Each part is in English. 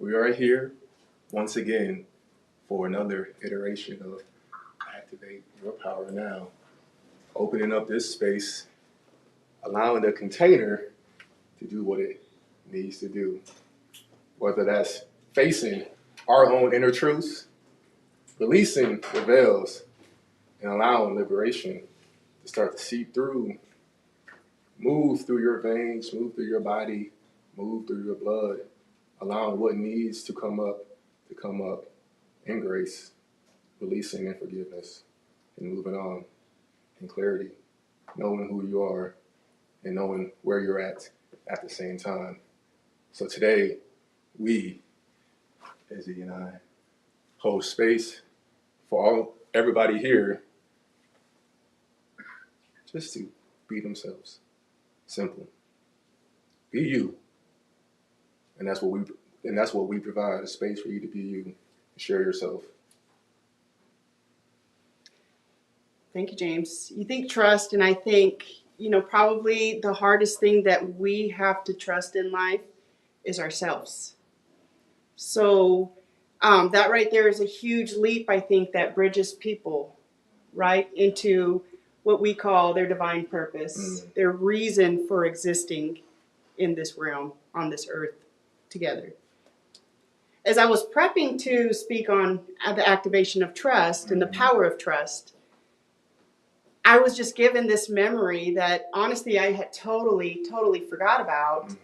We are here once again for another iteration of Activate Your Power Now, opening up this space, allowing the container to do what it needs to do, whether that's facing our own inner truths, releasing the veils, and allowing liberation to start to seep through, move through your veins, move through your body, move through your blood, allowing what needs to come up in grace, releasing in forgiveness, and moving on in clarity, knowing who you are and knowing where you're at the same time. So today, we, Izzy and I, hold space for everybody here just to be themselves. Simple. Be you. And that's what we provide, a space for you to be you and share yourself. Thank you, James. You think trust, and I think, probably the hardest thing that we have to trust in life is ourselves. So that right there is a huge leap, I think, that bridges people right into what we call their divine purpose, their reason for existing in this realm, on this earth together. As I was prepping to speak on the activation of trust and the power of trust, I was just given this memory that honestly I had totally forgot about.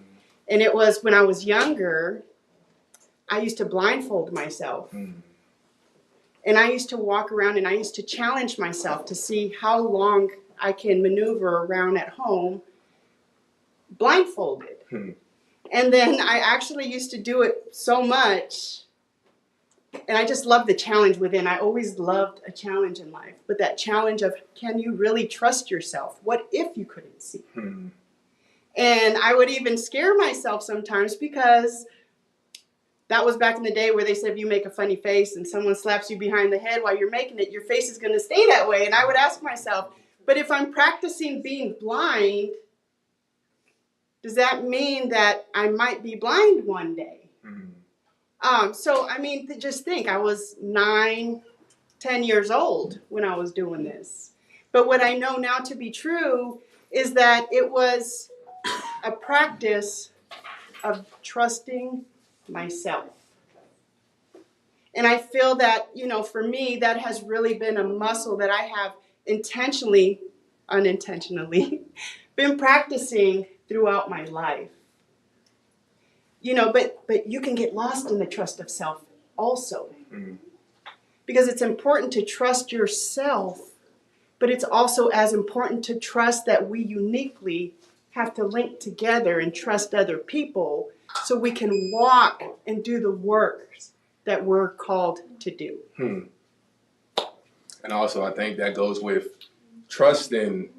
And it was when I was younger, I used to blindfold myself. And I used to walk around and I used to challenge myself to see how long I can maneuver around at home blindfolded. And then I actually used to do it so much, and I just loved the challenge within. I always loved a challenge in life, but that challenge of, can you really trust yourself? What if you couldn't see? And I would even scare myself sometimes, because that was back in the day where they said if you make a funny face and someone slaps you behind the head while you're making it, your face is going to stay that way. And I would ask myself, but if I'm practicing being blind, does that mean that I might be blind one day? So, just think, I was 9, 10 years old when I was doing this. But what I know now to be true is that it was a practice of trusting myself. And I feel that, for me, that has really been a muscle that I have intentionally, unintentionally, been practicing throughout my life. But you can get lost in the trust of self also. Because it's important to trust yourself, but it's also as important to trust that we uniquely have to link together and trust other people so we can walk and do the work that we're called to do. And also, I think that goes with trusting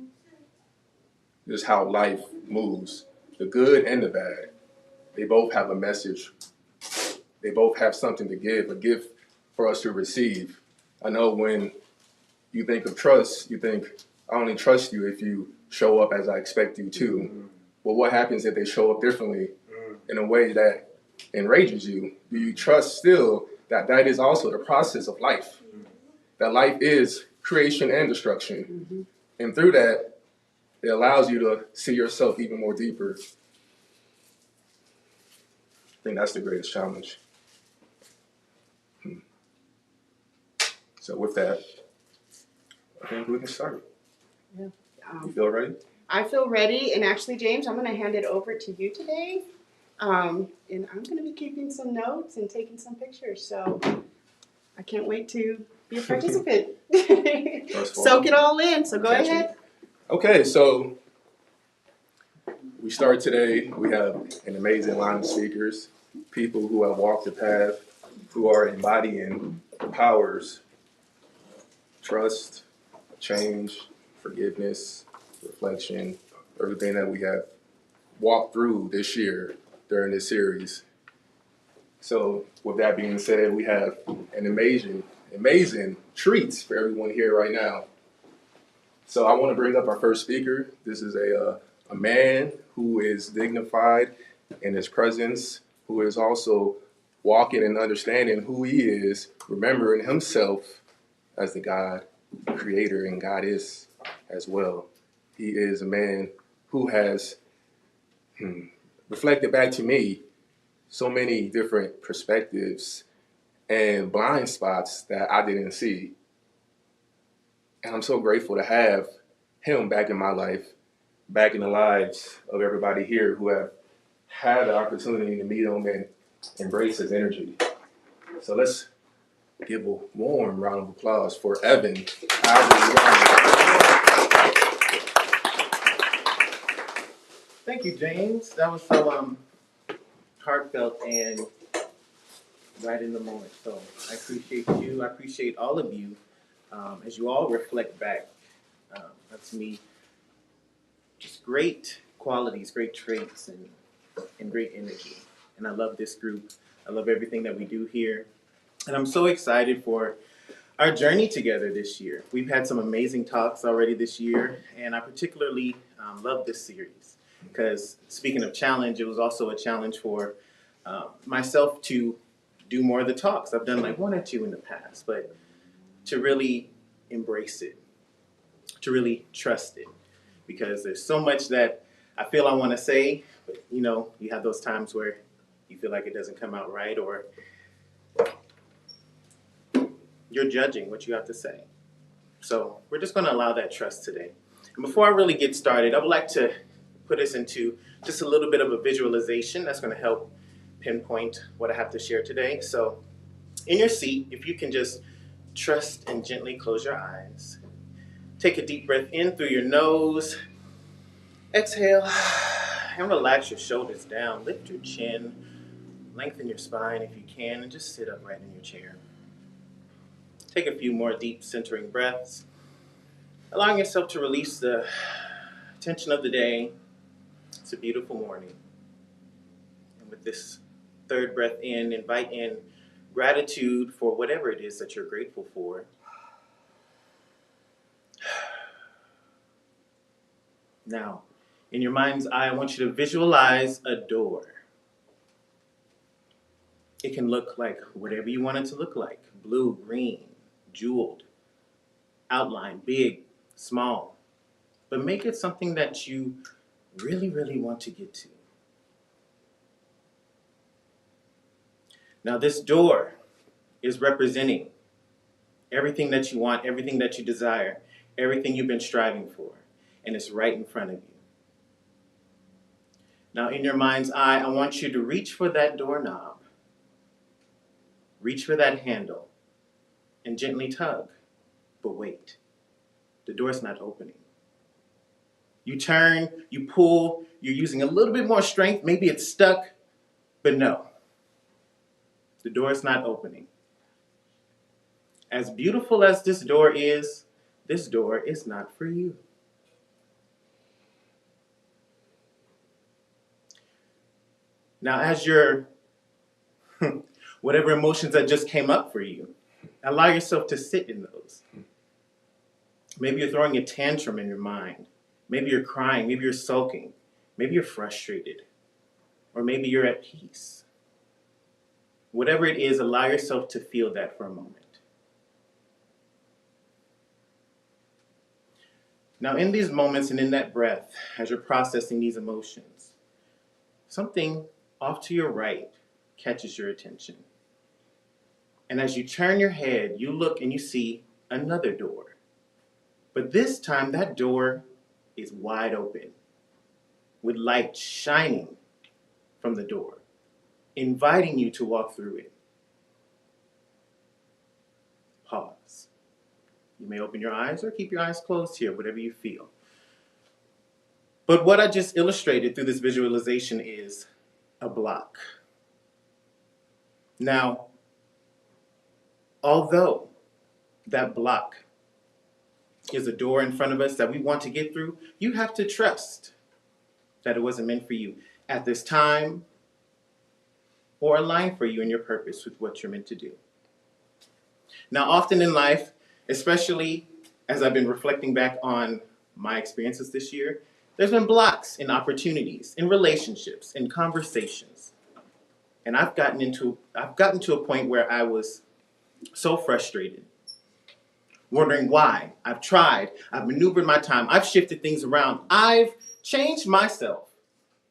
just how life moves, the good and the bad. They both have a message. They both have something to give, a gift for us to receive. I know when you think of trust, you think, I only trust you if you show up as I expect you to. Well, what happens if they show up differently in a way that enrages you? Do you trust still that that is also the process of life? That life is creation and destruction. And through that, it allows you to see yourself even more deeper. I think that's the greatest challenge. So with that, I think we can start. Yeah. You feel ready? I feel ready. And actually, James, I'm going to hand it over to you today. And I'm going to be keeping some notes and taking some pictures. So I can't wait to be a participant. Soak it all in. So go ahead. Okay, so we start today. We have an amazing line of speakers, people who have walked the path, who are embodying the powers, trust, change, forgiveness, reflection, everything that we have walked through this year during this series. So with that being said, we have an amazing treats for everyone here right now. So I want to bring up our first speaker. This is a man who is dignified in his presence, who is also walking and understanding who he is, remembering himself as the God creator, and God is as well. He is a man who has reflected back to me so many different perspectives and blind spots that I didn't see. And I'm so grateful to have him back in my life, back in the lives of everybody here who have had the opportunity to meet him and embrace his energy. So let's give a warm round of applause for Evan. Thank you, James. That was so heartfelt and right in the moment. So I appreciate you. I appreciate all of you as you all reflect back. That's me. Just great qualities, great traits, and great energy. And I love this group. I love everything that we do here. And I'm so excited for our journey together this year. We've had some amazing talks already this year, and I particularly love this series because, speaking of challenge, it was also a challenge for myself to do more of the talks. I've done like one or two in the past, but to really embrace it, to really trust it, because there's so much that I feel I want to say, but you have those times where you feel like it doesn't come out right, or you're judging what you have to say. So we're just going to allow that trust today. And before I really get started, I would like to put us into just a little bit of a visualization that's going to help pinpoint what I have to share today. So in your seat, if you can just trust and gently close your eyes. Take a deep breath in through your nose. Exhale and relax your shoulders down. Lift your chin. Lengthen your spine if you can, and just sit upright in your chair. Take a few more deep centering breaths, allowing yourself to release the tension of the day. It's a beautiful morning. And with this third breath in, invite in gratitude for whatever it is that you're grateful for. Now, in your mind's eye, I want you to visualize a door. It can look like whatever you want it to look like. Blue, green, jeweled, outline, big, small. But make it something that you really, really want to get to. Now, this door is representing everything that you want, everything that you desire, everything you've been striving for, and it's right in front of you. Now, in your mind's eye, I want you to reach for that doorknob, reach for that handle, and gently tug. But wait, the door's not opening. You turn, you pull, you're using a little bit more strength, maybe it's stuck, but no, the door's not opening. As beautiful as this door is not for you. Now, as your whatever emotions that just came up for you, allow yourself to sit in those. Maybe you're throwing a tantrum in your mind. Maybe you're crying. Maybe you're sulking. Maybe you're frustrated. Or maybe you're at peace. Whatever it is, allow yourself to feel that for a moment. Now, in these moments and in that breath, as you're processing these emotions, something off to your right catches your attention. And as you turn your head, you look and you see another door. But this time, that door is wide open, with light shining from the door, inviting you to walk through it. Pause. You may open your eyes or keep your eyes closed here, whatever you feel. But what I just illustrated through this visualization is a block. Now, although that block is a door in front of us that we want to get through, you have to trust that it wasn't meant for you at this time or align for you in your purpose with what you're meant to do. Now, often in life, especially as I've been reflecting back on my experiences this year, there's been blocks in opportunities, in relationships, in conversations. And I've gotten to a point where I was so frustrated, wondering why. I've tried, I've maneuvered my time, I've shifted things around, I've changed myself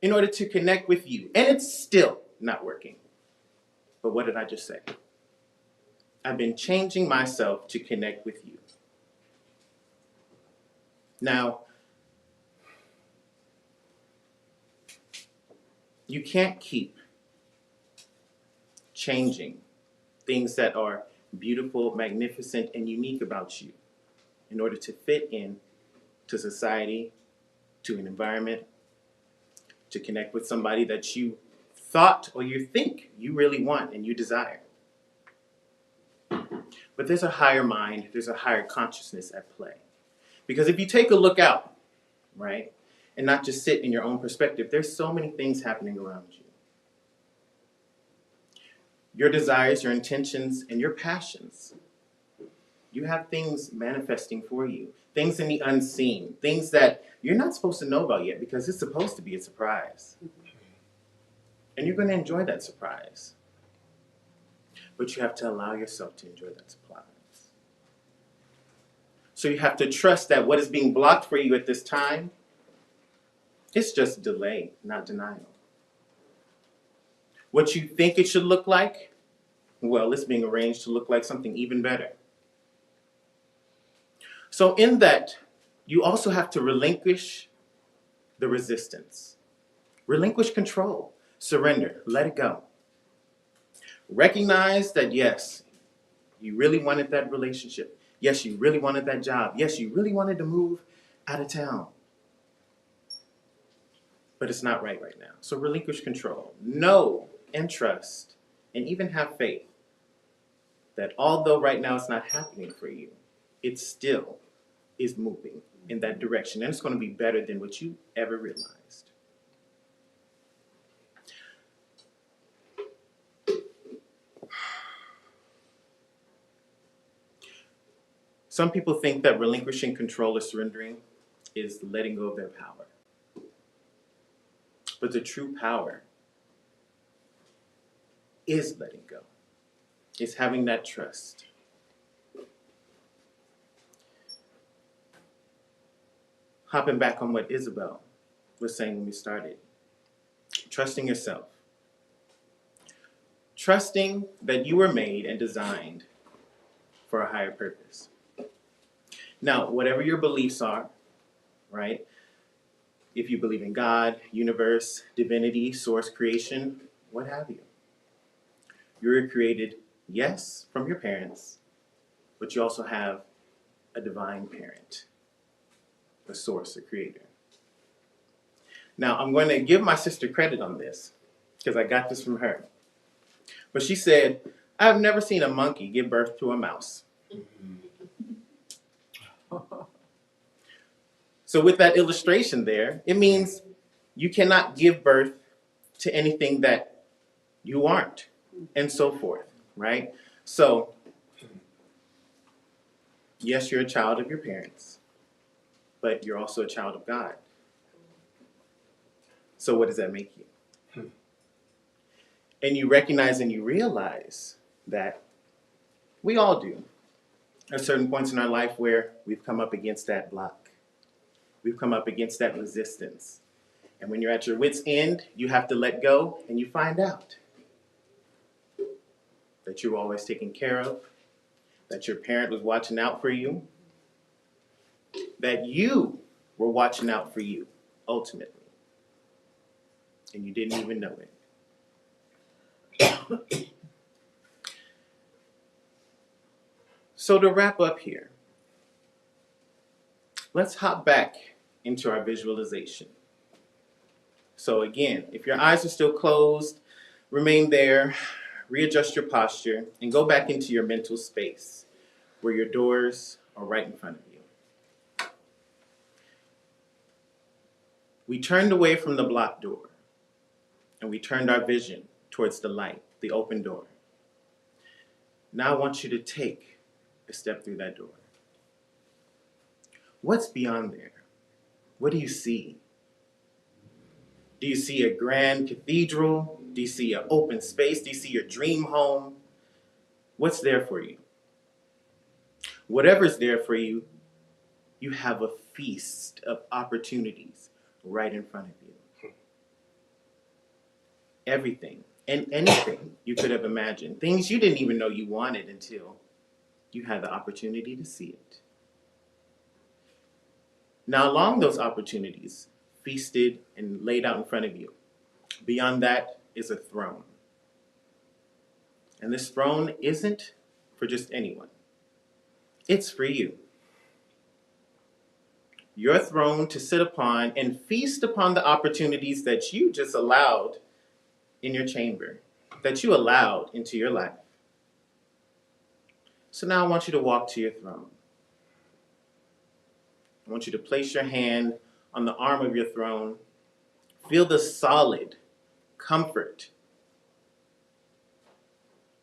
in order to connect with you, and it's still not working. But what did I just say? I've been changing myself to connect with you. Now, you can't keep changing things that are beautiful, magnificent, and unique about you in order to fit in to society, to an environment, to connect with somebody that you thought or you think you really want and you desire. But there's a higher mind, there's a higher consciousness at play. Because if you take a look out, right, and not just sit in your own perspective, there's so many things happening around you. Your desires, your intentions, and your passions. You have things manifesting for you, things in the unseen, things that you're not supposed to know about yet because it's supposed to be a surprise. And you're going to enjoy that surprise. But you have to allow yourself to enjoy that surprise. So you have to trust that what is being blocked for you at this time, it's just delay, not denial. What you think it should look like, well, it's being arranged to look like something even better. So in that, you also have to relinquish the resistance. Relinquish control. Surrender. Let it go. Recognize that, yes, you really wanted that relationship. Yes, you really wanted that job. Yes, you really wanted to move out of town. But it's not right now. So relinquish control. Know and trust and even have faith that although right now it's not happening for you, it still is moving in that direction. And it's going to be better than what you ever realized. Some people think that relinquishing control or surrendering is letting go of their power. But the true power is letting go. It's having that trust. Hopping back on what Isabel was saying when we started. Trusting yourself. Trusting that you were made and designed for a higher purpose. Now, whatever your beliefs are, right? If you believe in God, universe, divinity, source, creation, what have you. You were created, yes, from your parents, but you also have a divine parent, a source, a creator. Now, I'm going to give my sister credit on this because I got this from her. But she said, I've never seen a monkey give birth to a mouse. So with that illustration there, it means you cannot give birth to anything that you aren't, and so forth, right? So, yes, you're a child of your parents, but you're also a child of God. So what does that make you? And you recognize and you realize that we all do. There are certain points in our life where we've come up against that block. We've come up against that resistance. And when you're at your wit's end, you have to let go and you find out that you were always taken care of, that your parent was watching out for you, that you were watching out for you, ultimately. And you didn't even know it. So to wrap up here, let's hop back into our visualization. So again, if your eyes are still closed, remain there, readjust your posture, and go back into your mental space where your doors are right in front of you. We turned away from the blocked door, and we turned our vision towards the light, the open door. Now I want you to take a step through that door. What's beyond there? What do you see? Do you see a grand cathedral? Do you see an open space? Do you see your dream home? What's there for you? Whatever's there for you, you have a feast of opportunities right in front of you. Everything and anything you could have imagined. Things you didn't even know you wanted until you had the opportunity to see it. Now, along those opportunities, feasted and laid out in front of you, beyond that is a throne. And this throne isn't for just anyone. It's for you. Your throne to sit upon and feast upon the opportunities that you just allowed in your chamber, that you allowed into your life. So now I want you to walk to your throne. I want you to place your hand on the arm of your throne. Feel the solid comfort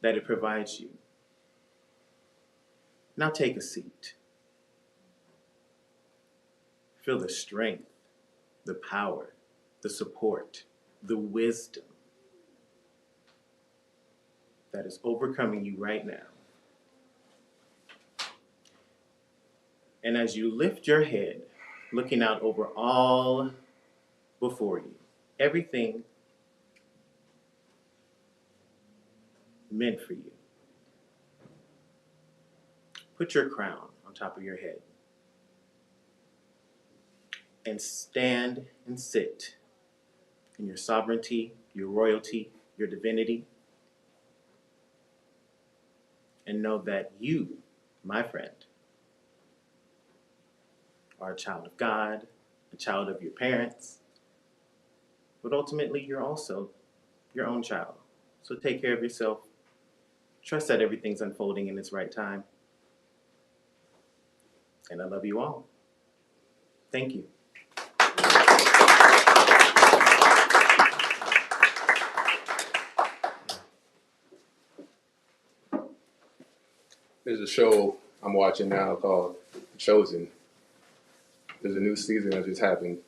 that it provides you. Now take a seat. Feel the strength, the power, the support, the wisdom that is overcoming you right now. And as you lift your head, looking out over all before you, everything meant for you, put your crown on top of your head and stand and sit in your sovereignty, your royalty, your divinity, and know that you, my friend, are a child of God, a child of your parents, but ultimately you're also your own child. So take care of yourself. Trust that everything's unfolding in its right time. And I love you all. Thank you. There's a show I'm watching now called Chosen. There's a new season that just happened.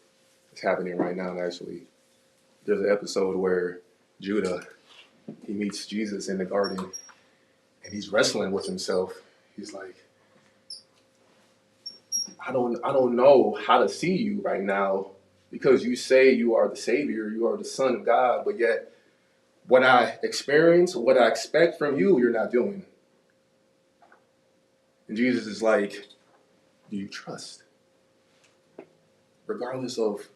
It's happening right now, actually. There's an episode where Judah, he meets Jesus in the garden, and he's wrestling with himself. He's like, I don't know how to see you right now, because you say you are the Savior, you are the Son of God, but yet what I experience, what I expect from you, you're not doing. And Jesus is like, do you trust? Regardless of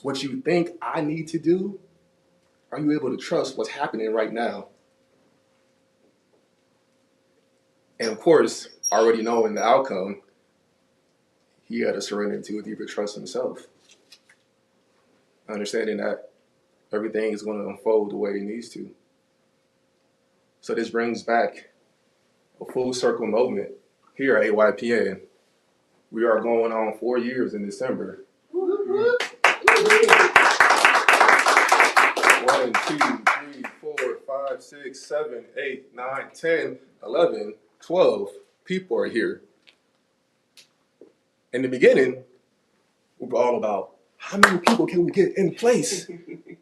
what you think I need to do, are you able to trust what's happening right now? And of course, already knowing the outcome, he had to surrender to a deeper trust himself. Understanding that everything is going to unfold the way it needs to. So this brings back a full circle moment here at AYPN. We are going on 4 years in December. 1, 2, 3, 4, 5, 6, 7, 8, 9, 10, 11, 12 people are here. In the beginning, we were all about how many people can we get in place?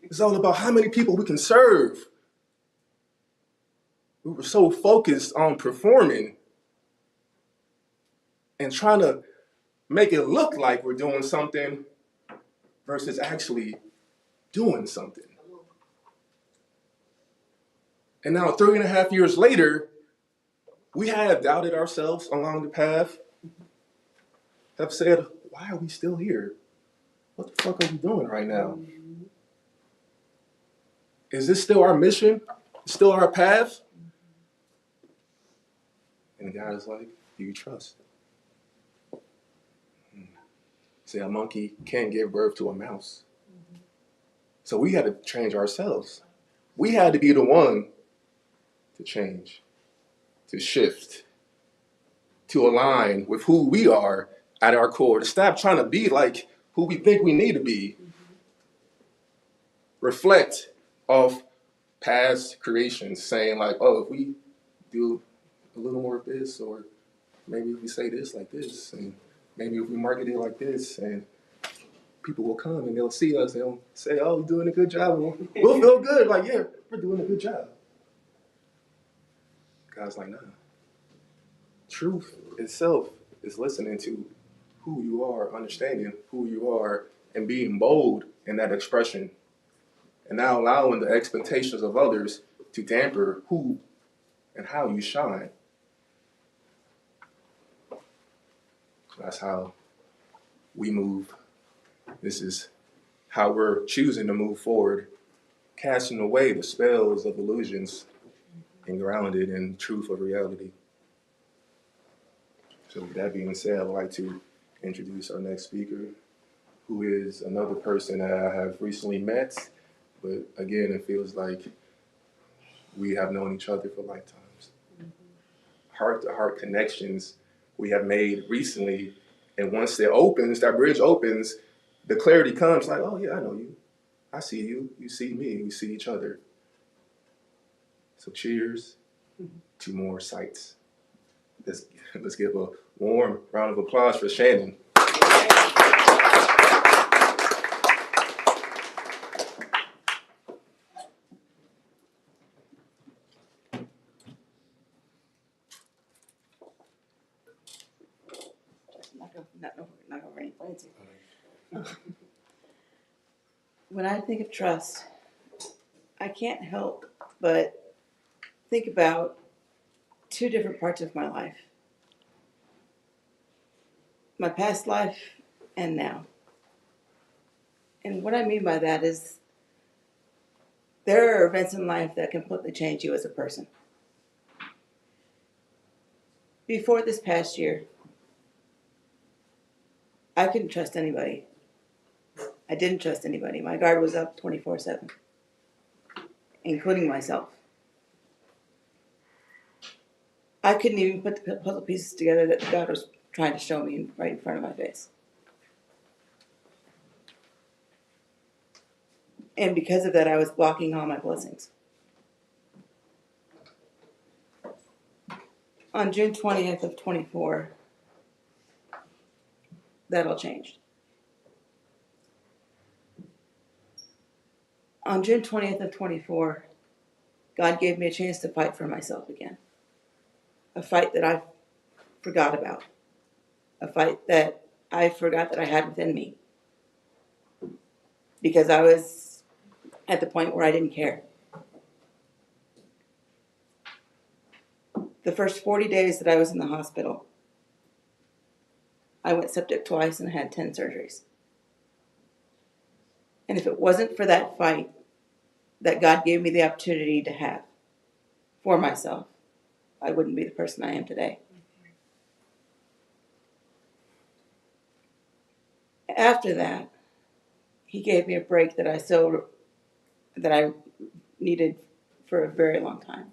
It's all about how many people we can serve. We were so focused on performing and trying to make it look like we're doing something versus actually doing something. And now 3.5 years later, we have doubted ourselves along the path, have said, why are we still here? What the fuck are we doing right now? Is this still our mission? Still our path? And God is like, do you trust? See, a monkey can't give birth to a mouse. So we had to change ourselves. We had to be the one to change, to shift, to align with who we are at our core, to stop trying to be like who we think we need to be. Reflect off past creations, saying like, oh, if we do a little more of this, or maybe if we say this like this, and maybe if we market it like this, and people will come and they'll see us, they'll say, oh, you're doing a good job. We'll feel good, like, yeah, we're doing a good job. God's like, nah. Truth itself is listening to who you are, understanding who you are, and being bold in that expression, and not allowing the expectations of others to damper who and how you shine. That's how we move. This is how we're choosing to move forward, casting away the spells of illusions and grounded in truth of reality. So with that being said, I'd like to introduce our next speaker, who is another person that I have recently met, but again, it feels like we have known each other for lifetimes. Heart-to-heart connections we have made recently, and once it opens, that bridge opens, the clarity comes like, oh yeah, I know you. I see you. You see me. We see each other. So cheers to more sights. Let's give a warm round of applause for Shannon. Not over any planes. When I think of trust, I can't help but think about two different parts of my life. My past life and now. And what I mean by that is there are events in life that completely change you as a person. Before this past year, I couldn't trust anybody. I didn't trust anybody. My guard was up 24/7, including myself. I couldn't even put the puzzle pieces together that God was trying to show me right in front of my face. And because of that, I was blocking all my blessings. On June 20th of 24, that all changed. On June 20th of 24, God gave me a chance to fight for myself again. A fight that I forgot about. A fight that I forgot that I had within me. Because I was at the point where I didn't care. The first 40 days that I was in the hospital, I went septic twice and had 10 surgeries. And if it wasn't for that fight that God gave me the opportunity to have for myself, I wouldn't be the person I am today. After that, He gave me a break that I needed for a very long time.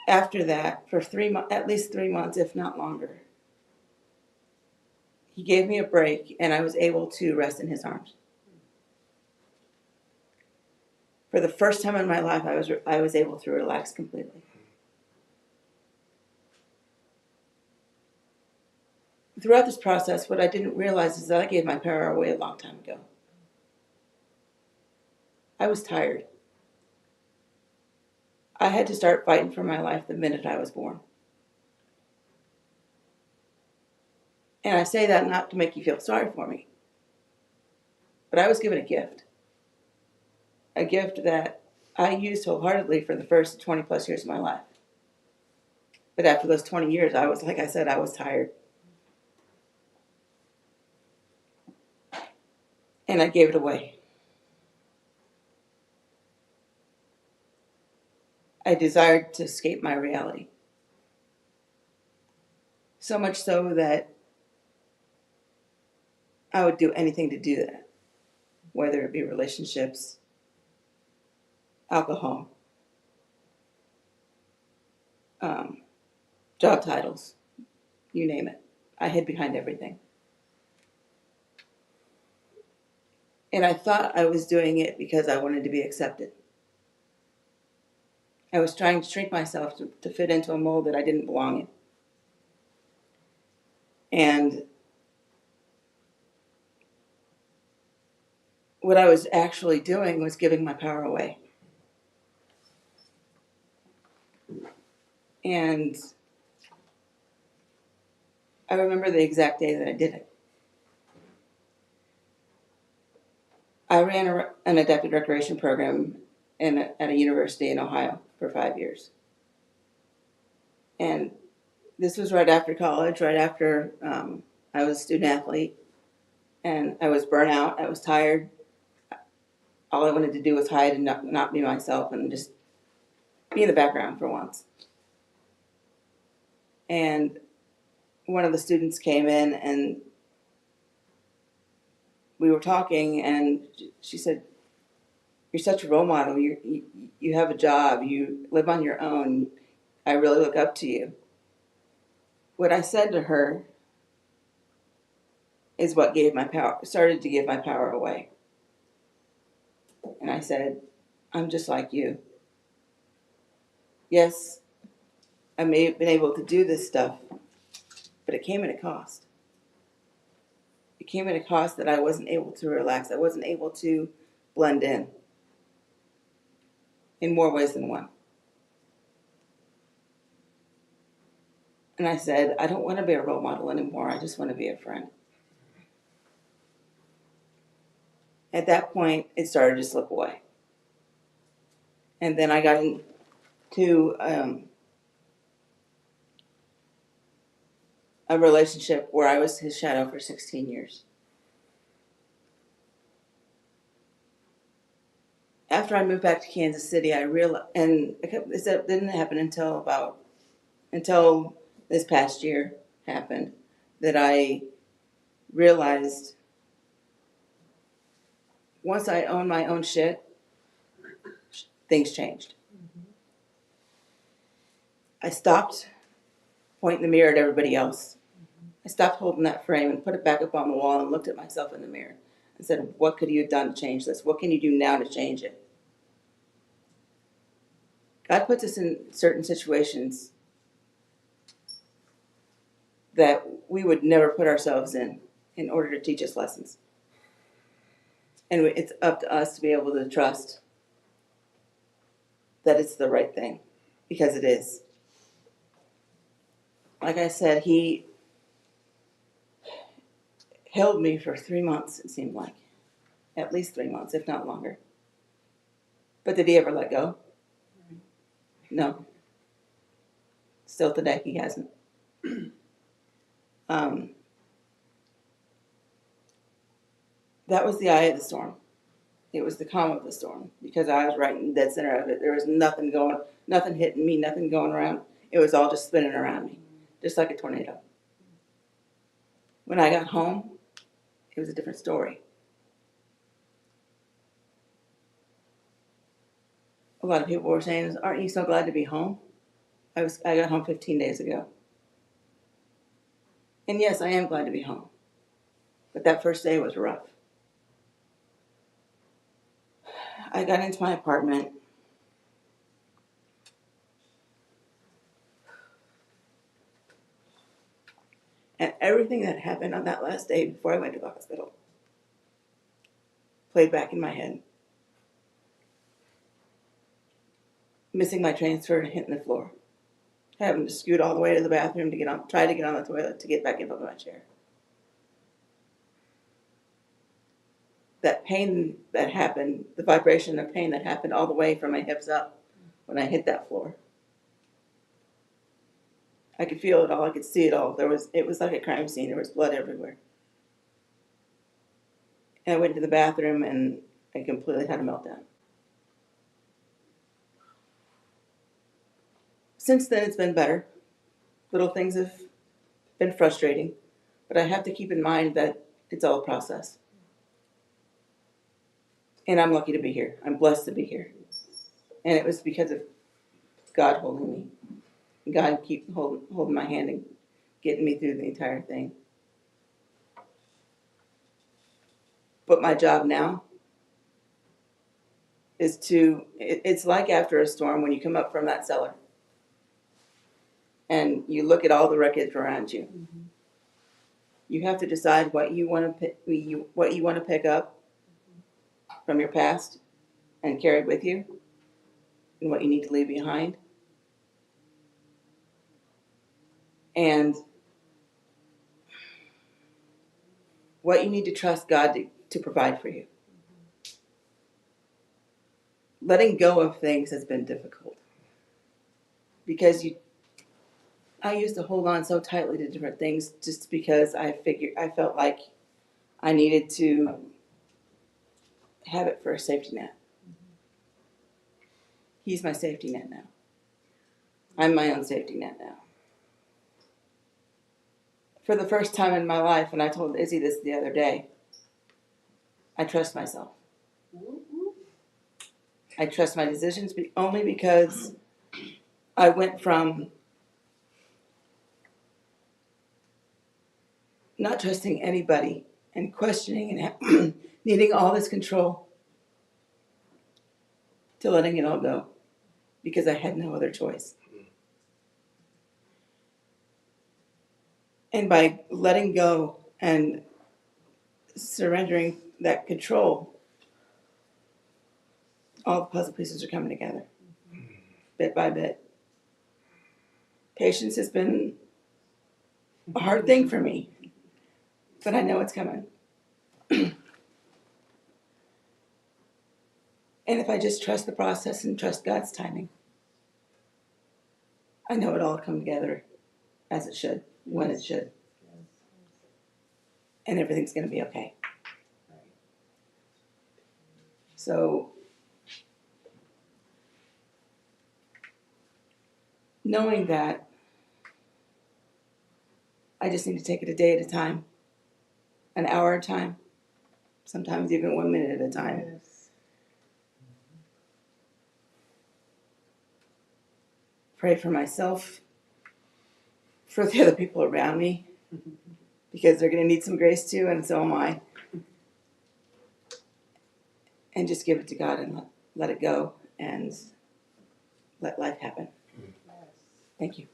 After that, for at least 3 months, if not longer, He gave me a break and I was able to rest in His arms. For the first time in my life, I was able to relax completely. Throughout this process, what I didn't realize is that I gave my power away a long time ago. I was tired. I had to start fighting for my life the minute I was born. And I say that not to make you feel sorry for me, but I was given a gift. A gift that I used wholeheartedly for the first 20 plus years of my life. But after those 20 years, I was tired. And I gave it away. I desired to escape my reality. So much so that I would do anything to do that. Whether it be relationships, alcohol, job titles, you name it. I hid behind everything. And I thought I was doing it because I wanted to be accepted. I was trying to shrink myself to fit into a mold that I didn't belong in. And what I was actually doing was giving my power away. And I remember the exact day that I did it. I ran an adaptive recreation program at a university in Ohio for 5 years. And this was right after college, right after I was a student athlete. And I was burnt out. I was tired. All I wanted to do was hide and not be myself and just be in the background for once. And one of the students came in and we were talking, and she said, "You're such a role model. You have a job. You live on your own. I really look up to you." What I said to her is what started to give my power away. And I said, "I'm just like you. Yes, I may have been able to do this stuff, but it came at a cost. It came at a cost that I wasn't able to relax. I wasn't able to blend in more ways than one." And I said, "I don't want to be a role model anymore. I just want to be a friend." At that point, it started to slip away. And then I got into a relationship where I was his shadow for 16 years. After I moved back to Kansas City, I realized, and it didn't happen until this past year happened, that I realized once I owned my own shit, things changed. I stopped pointing the mirror at everybody else. I stopped holding that frame and put it back up on the wall and looked at myself in the mirror and said, "What could you have done to change this? What can you do now to change it?" God puts us in certain situations that we would never put ourselves in order to teach us lessons. And it's up to us to be able to trust that it's the right thing, because it is. Like I said, he held me for 3 months, it seemed like. At least 3 months, if not longer. But did he ever let go? No. Still today, he hasn't. That was the eye of the storm. It was the calm of the storm, because I was right in the dead center of it. There was nothing hitting me, nothing going around. It was all just spinning around me, just like a tornado. When I got home, it was a different story. A lot of people were saying, "Aren't you so glad to be home?" I got home 15 days ago. And yes, I am glad to be home. But that first day was rough. I got into my apartment. And everything that happened on that last day before I went to the hospital played back in my head. Missing my transfer and hitting the floor. Having to scoot all the way to the bathroom to try to get on the toilet to get back in my chair. That pain that happened, the vibration of pain that happened all the way from my hips up when I hit that floor. I could feel it all, I could see it all. It was like a crime scene, there was blood everywhere. And I went to the bathroom and I completely had a meltdown. Since then, it's been better. Little things have been frustrating, but I have to keep in mind that it's all a process. And I'm lucky to be here. I'm blessed to be here. And it was because of God holding me. God keep holding my hand and getting me through the entire thing. But my job now is it's like after a storm when you come up from that cellar and you look at all the wreckage around you. Mm-hmm. You have to decide what you want to pick up from your past and carried with you and what you need to leave behind. And what you need to trust God to provide for you. Letting go of things has been difficult because I used to hold on so tightly to different things just because I felt like I needed to have it for a safety net. He's my safety net now. I'm my own safety net now. For the first time in my life, and I told Izzy this the other day, I trust myself. I trust my decisions only because I went from not trusting anybody and questioning and needing all this control to letting it all go because I had no other choice. And by letting go and surrendering that control, all the puzzle pieces are coming together, bit by bit. Patience has been a hard thing for me, but I know it's coming. And if I just trust the process and trust God's timing, I know it'll all come together as it should, when it should. And everything's going to be okay. So, knowing that, I just need to take it a day at a time, an hour at a time, sometimes even 1 minute at a time. Yes. Pray for myself, for the other people around me, because they're going to need some grace too, and so am I. And just give it to God and let it go and let life happen. Thank you.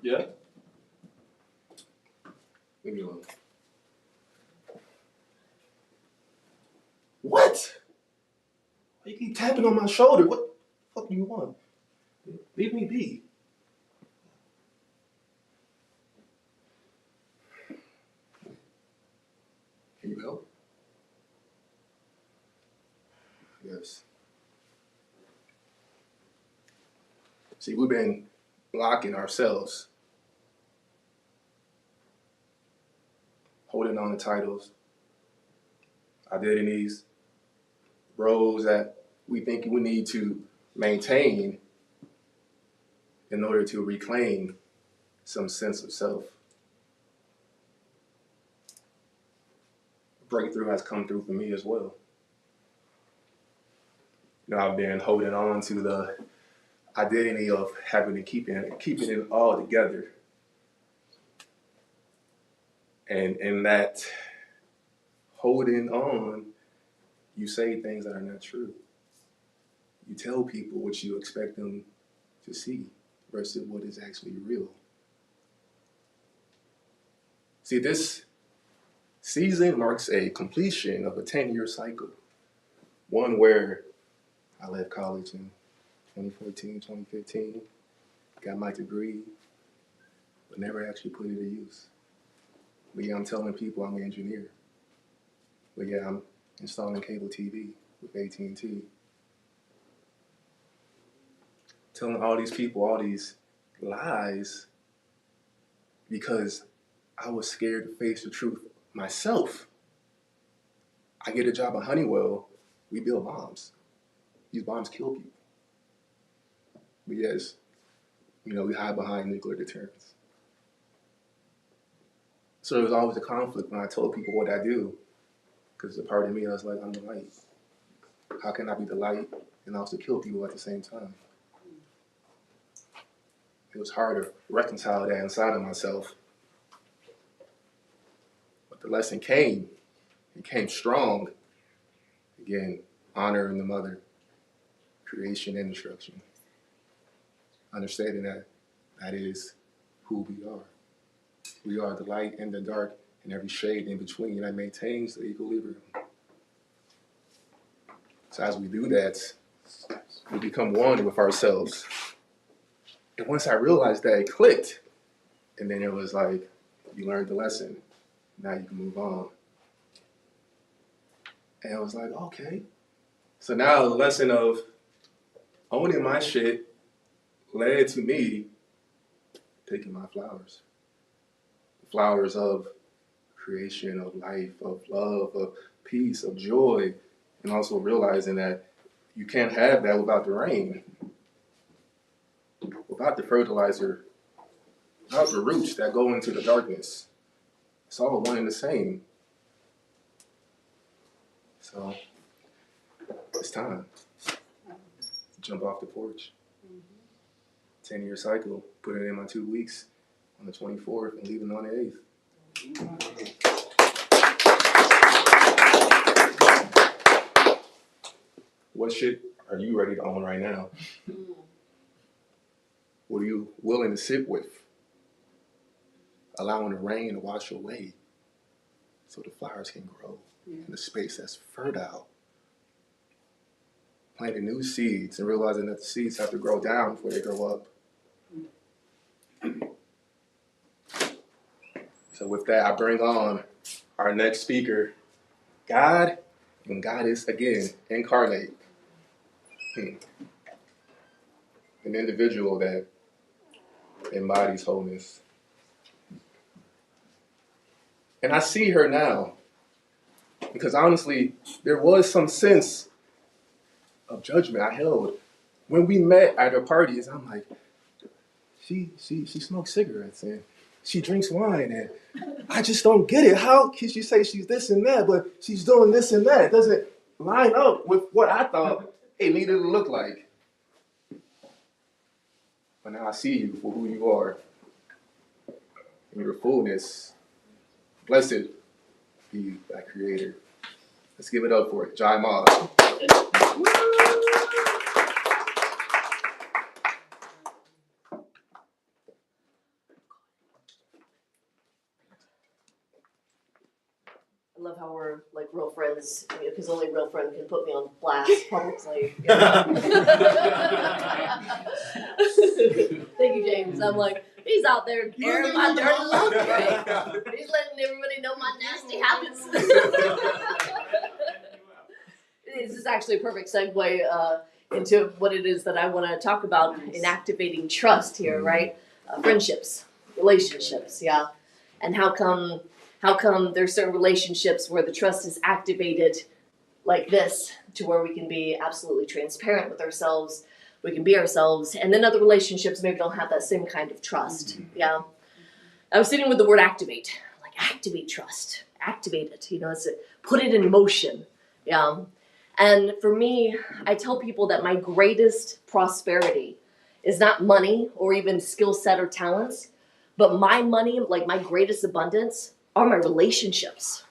Yeah? Leave me alone. What? You keep tapping on my shoulder. What the fuck do you want? Leave me be. Can you help? Yes. See, we've been blocking ourselves, holding on to titles, identities, roles that we think we need to maintain in order to reclaim some sense of self. Breakthrough has come through for me as well. You know, I've been holding on to the identity of having to keeping it all together. And in that holding on, you say things that are not true. You tell people what you expect them to see versus what is actually real. See, this season marks a completion of a 10-year cycle. One where I left college in 2014, 2015, got my degree, but never actually put it to use. But yeah, I'm telling people I'm an engineer. But yeah, I'm installing cable TV with AT&T. Telling all these people all these lies because I was scared to face the truth myself. I get a job at Honeywell, we build bombs. These bombs kill people. But yes, you know, we hide behind nuclear deterrence. So there was always a conflict when I told people what I do, because a part of me, I was like, I'm the light. How can I be the light and also kill people at the same time? It was hard to reconcile that inside of myself. But the lesson came. It came strong. It Again, honoring the mother, creation and destruction. Understanding that that is who we are. We are the light and the dark and every shade in between that maintains the equilibrium. So as we do that, we become one with ourselves. And once I realized that, it clicked. And then it was like, you learned the lesson. Now you can move on. And I was like, okay. So now the lesson of owning my shit led to me taking my flowers. Flowers of creation, of life, of love, of peace, of joy, and also realizing that you can't have that without the rain, without the fertilizer, without the roots that go into the darkness. It's all one and the same. So it's time to jump off the porch. 10-year cycle, put it in my 2 weeks on the 24th and leaving on the 8th. What shit are you ready to own right now? What are you willing to sit with? Allowing the rain to wash away so the flowers can grow in the space that's fertile. Planting new seeds and realizing that the seeds have to grow down before they grow up. So with that, I bring on our next speaker, God and Goddess again, incarnate. An individual that embodies wholeness. And I see her now, because honestly, there was some sense of judgment I held when we met at her parties. I'm like, she smokes cigarettes and she drinks wine, and I just don't get it. How can she say she's this and that, but she's doing this and that? It doesn't line up with what I thought it needed to look like. But now I see you for who you are. In your fullness. Blessed be thy creator. Let's give it up for it. Jai Ma. I love how we're like real friends, because only a real friend can put me on blast publicly. You know? Thank you, James. I'm like, he's out there airing my dirty laundry. He's letting everybody know my nasty habits. This is actually a perfect segue into what it is that I want to talk about in activating trust here, right? Friendships, relationships, yeah. And how come there's certain relationships where the trust is activated like this to where we can be absolutely transparent with ourselves, we can be ourselves, and then other relationships maybe don't have that same kind of trust, yeah. I was sitting with the word activate, like activate trust, activate it, it's put it in motion, yeah. And for me, I tell people that my greatest prosperity is not money or even skill set or talents, but my money, like my greatest abundance, are my relationships.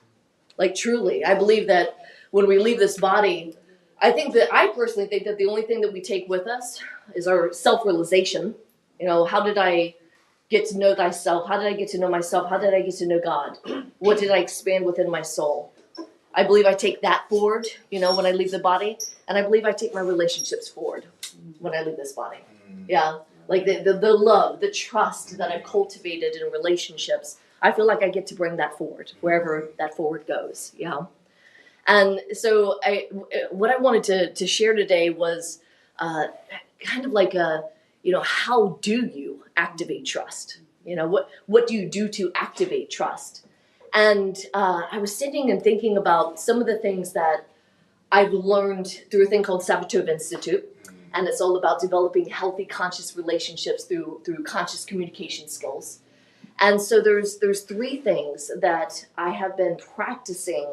Like truly, I believe that when we leave this body, I personally think that the only thing that we take with us is our self-realization. How did I get to know thyself? How did I get to know myself? How did I get to know God? What did I expand within my soul? I believe I take that forward, when I leave the body. And I believe I take my relationships forward when I leave this body. Yeah. Like the love, the trust that I've cultivated in relationships, I feel like I get to bring that forward, wherever that forward goes, yeah. And so what I wanted to share today was kind of like how do you activate trust? What do you do to activate trust? And I was sitting and thinking about some of the things that I've learned through a thing called Sabatove Institute. And it's all about developing healthy, conscious relationships through conscious communication skills. And so there's 3 things that I have been practicing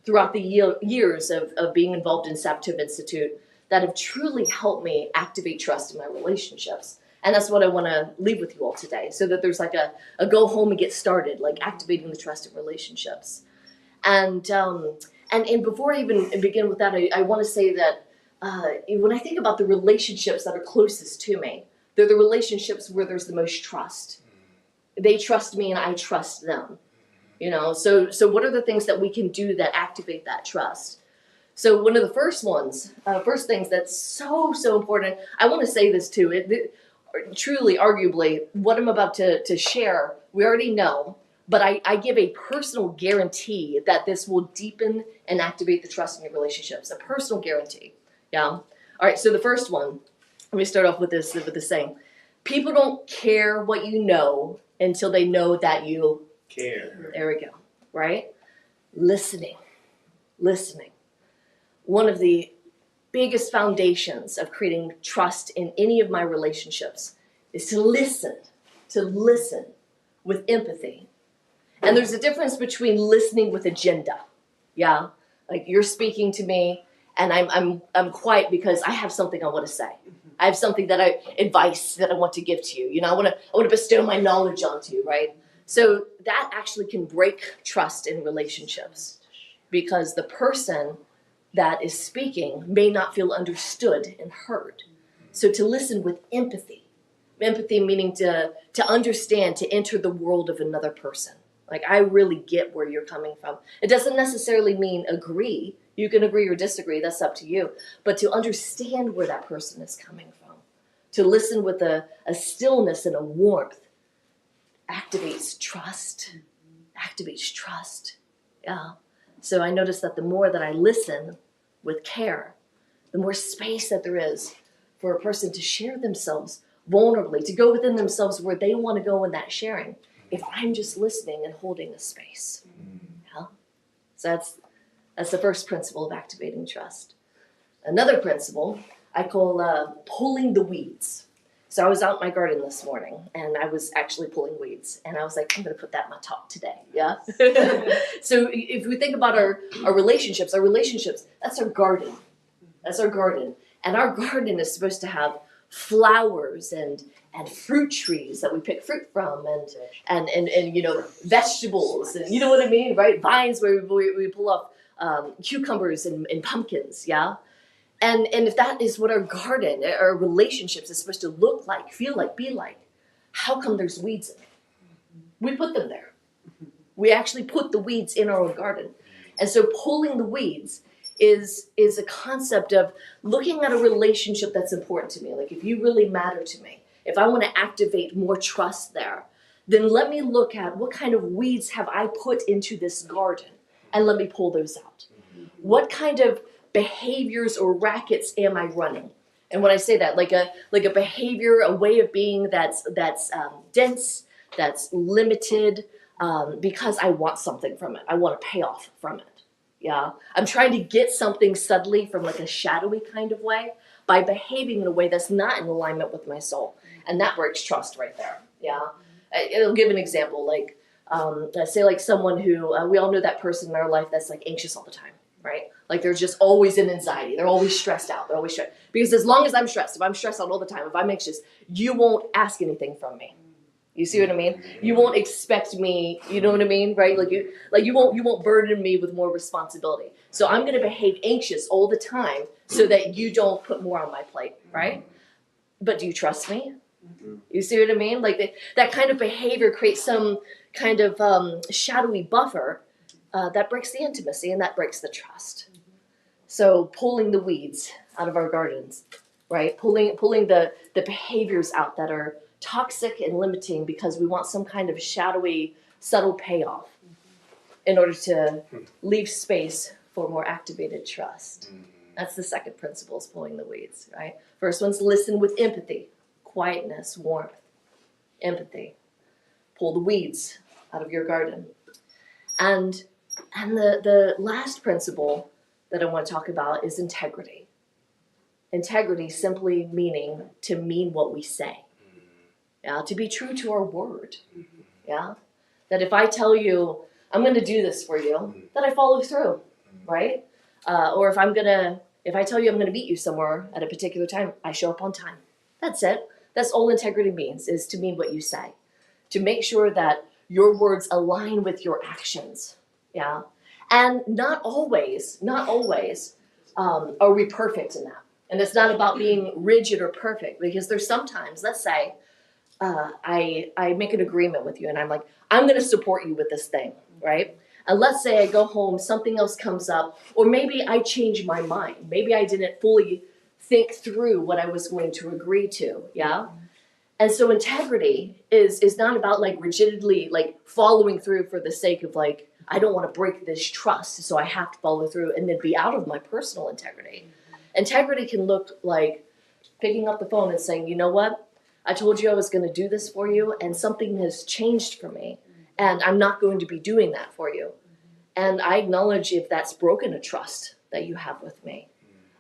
throughout the years of being involved in Sabatove Institute that have truly helped me activate trust in my relationships. And that's what I want to leave with you all today, so that there's like a go home and get started, like activating the trust in relationships. And And before I even begin with that, I want to say that when I think about the relationships that are closest to me, they're the relationships where there's the most trust. They trust me and I trust them. You know, so what are the things that we can do that activate that trust? So one of the first things that's so important, I want to say this too, truly, arguably, what I'm about to share, we already know, but I give a personal guarantee that this will deepen and activate the trust in your relationships. A personal guarantee. Yeah. All right. So the first one, let me start off with this saying: people don't care what you know until they know that you Care. There we go. Right. Listening. One of the biggest foundations of creating trust in any of my relationships is to listen with empathy. And there's a difference between listening with agenda. Yeah. Like you're speaking to me and I'm quiet because I have something I want to say. I have something advice that I want to give to you. You know, I want to bestow my knowledge onto you, right? So that actually can break trust in relationships because the person that is speaking may not feel understood and heard. So to listen with empathy meaning to understand, to enter the world of another person. Like, I really get where you're coming from. It doesn't necessarily mean agree. You can agree or disagree, that's up to you. But to understand where that person is coming from, to listen with a stillness and a warmth, activates trust. Yeah. So I notice that the more that I listen with care, the more space that there is for a person to share themselves vulnerably, to go within themselves where they want to go in that sharing, if I'm just listening and holding a space. Yeah? So that's the first principle of activating trust. Another principle I call pulling the weeds. So I was out in my garden this morning, and I was actually pulling weeds. And I was like, I'm going to put that in my talk today, yeah? So if we think about our relationships, that's our garden. That's our garden. And our garden is supposed to have flowers and fruit trees that we pick fruit from, and you know, vegetables, and you know what I mean, right? Vines where we pull off cucumbers and pumpkins, yeah? And if that is what our garden, our relationships is supposed to look like, feel like, be like, how come there's weeds in it? We put them there. We actually put the weeds in our own garden. And so pulling the weeds is a concept of looking at a relationship that's important to me. Like, if you really matter to me, if I want to activate more trust there, then let me look at what kind of weeds have I put into this garden, and let me pull those out. What kind of behaviors or rackets am I running? And when I say that, like a behavior, a way of being that's dense, that's limited, because I want something from it. I want a payoff from it. Yeah, I'm trying to get something subtly from like a shadowy kind of way by behaving in a way that's not in alignment with my soul, and that breaks trust right there. Yeah, I'll give an example. Like, say like someone who we all know that person in our life that's like anxious all the time, right? Like, they're just always in anxiety. They're always stressed out. They're always stressed. Because as long as I'm stressed, if I'm stressed out all the time, if I'm anxious, you won't ask anything from me. You see what I mean? You won't expect me, you know what I mean, right? You won't burden me with more responsibility. So I'm going to behave anxious all the time so that you don't put more on my plate, right? But do you trust me? You see what I mean? Like, that kind of behavior creates some kind of shadowy buffer that breaks the intimacy and that breaks the trust. So pulling the weeds out of our gardens, right? Pulling the behaviors out that are toxic and limiting because we want some kind of shadowy, subtle payoff in order to leave space for more activated trust. That's the second principle, is pulling the weeds, right? First one's listen with empathy, quietness, warmth, empathy. Pull the weeds out of your garden. And the last principle that I want to talk about is integrity. Integrity simply meaning to mean what we say. Yeah, to be true to our word. Yeah, that if I tell you I'm going to do this for you, that I follow through, right? Or if I tell you I'm going to meet you somewhere at a particular time, I show up on time. That's it. That's all integrity means, is to mean what you say, to make sure that your words align with your actions. Yeah, And not always are we perfect in that. And it's not about being rigid or perfect, because there's sometimes, let's say, I make an agreement with you and I'm like, I'm going to support you with this thing, right? And let's say I go home, something else comes up, or maybe I change my mind. Maybe I didn't fully think through what I was going to agree to, yeah? And so integrity is not about like rigidly like following through for the sake of like, I don't want to break this trust, so I have to follow through and then be out of my personal integrity. Integrity can look like picking up the phone and saying, you know what? I told you I was going to do this for you, and something has changed for me, and I'm not going to be doing that for you. And I acknowledge if that's broken a trust that you have with me.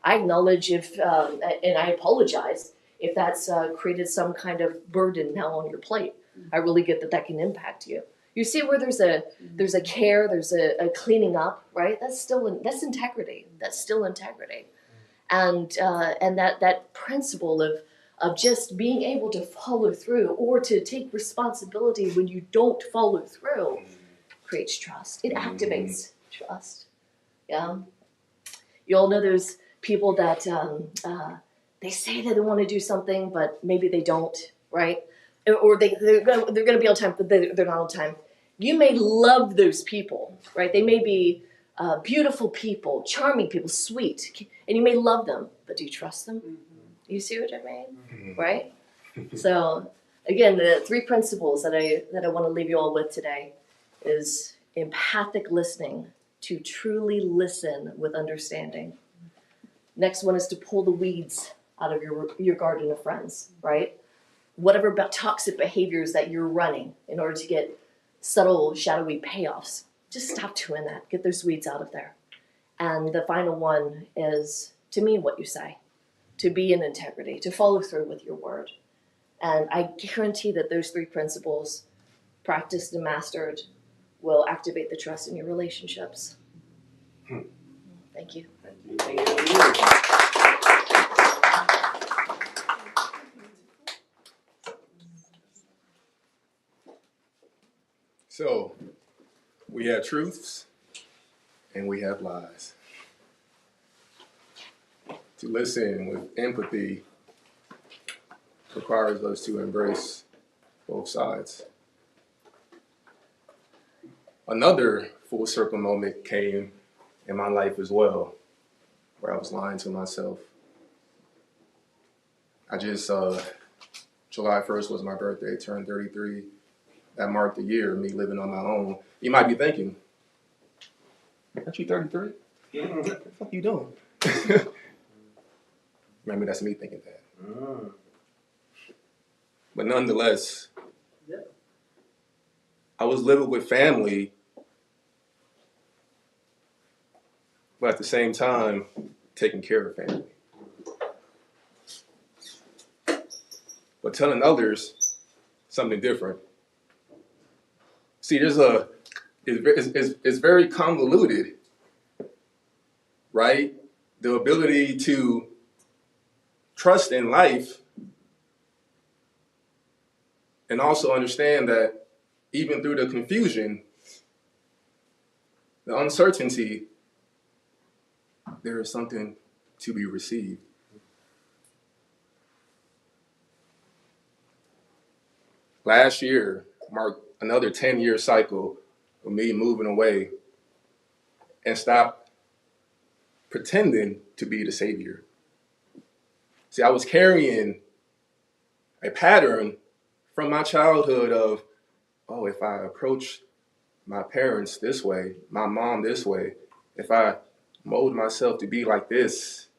I acknowledge if, and I apologize if that's created some kind of burden now on your plate. I really get that can impact you. You see where there's a care, there's a cleaning up, right? That's integrity. That's still integrity. And that principle of just being able to follow through or to take responsibility when you don't follow through creates trust. It activates trust. Yeah. You all know there's people that they say that they want to do something, but maybe they don't, right? Or they're going to be on time, but they're not on time. You may love those people, right? They may be beautiful people, charming people, sweet, and you may love them, but do you trust them? You see what I mean, right? So again, the 3 principles that I want to leave you all with today is empathic listening, to truly listen with understanding. Next one is to pull the weeds out of your garden of friends, right? Whatever toxic behaviors that you're running in order to get subtle, shadowy payoffs, just stop doing that. Get those weeds out of there. And the final one is to mean what you say, to be in integrity, to follow through with your word. And I guarantee that those 3 principles, practiced and mastered, will activate the trust in your relationships. Thank you. Thank you. So, we have truths and we have lies. To listen with empathy requires us to embrace both sides. Another full circle moment came in my life as well, where I was lying to myself. July 1st was my birthday, turned 33. That marked the year of me living on my own. You might be thinking, aren't you 33? What the fuck you doing? Maybe that's me thinking that. But nonetheless, I was living with family, but at the same time, taking care of family. But telling others something different. See, it's very convoluted, right? The ability to trust in life and also understand that even through the confusion, the uncertainty, there is something to be received. Last year marked another 10-year cycle of me moving away and stop pretending to be the savior. See, I was carrying a pattern from my childhood of, oh, if I approach my parents this way, my mom this way, if I mold myself to be like this,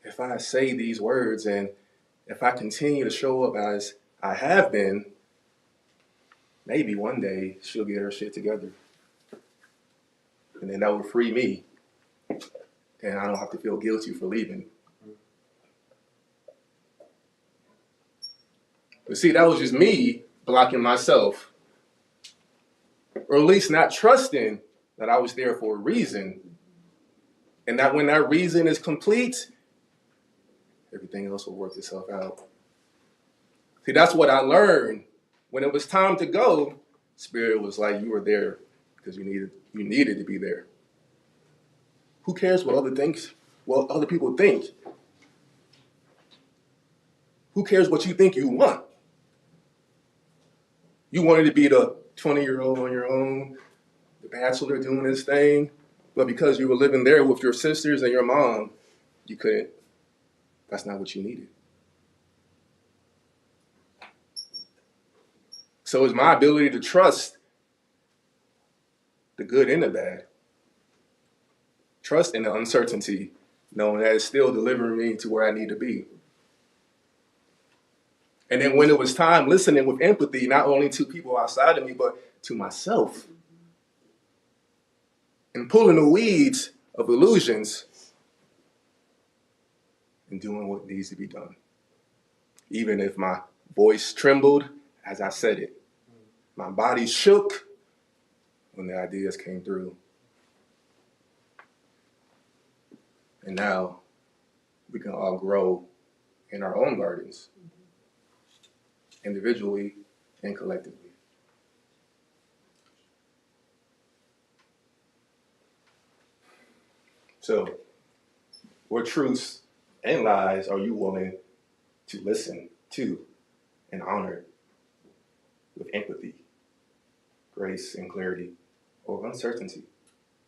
if I say these words, and if I continue to show up as I have been, maybe one day she'll get her shit together. And then that will free me. And I don't have to feel guilty for leaving. But see, that was just me blocking myself. Or at least not trusting that I was there for a reason. And that when that reason is complete, everything else will work itself out. See, that's what I learned. When it was time to go, Spirit was like, you were there because you needed You needed to be there. Who cares what other people think? Who cares what you think you want? You wanted to be the 20-year-old on your own, the bachelor doing his thing, but because you were living there with your sisters and your mom, you couldn't. That's not what you needed. So it's my ability to trust the good and the bad. Trust in the uncertainty, knowing that it's still delivering me to where I need to be. And then when it was time, listening with empathy, not only to people outside of me, but to myself. And pulling the weeds of illusions and doing what needs to be done. Even if my voice trembled as I said it. My body shook when the ideas came through. And now we can all grow in our own gardens, individually and collectively. So, what truths and lies are you willing to listen to and honor with empathy, grace, and clarity, or uncertainty,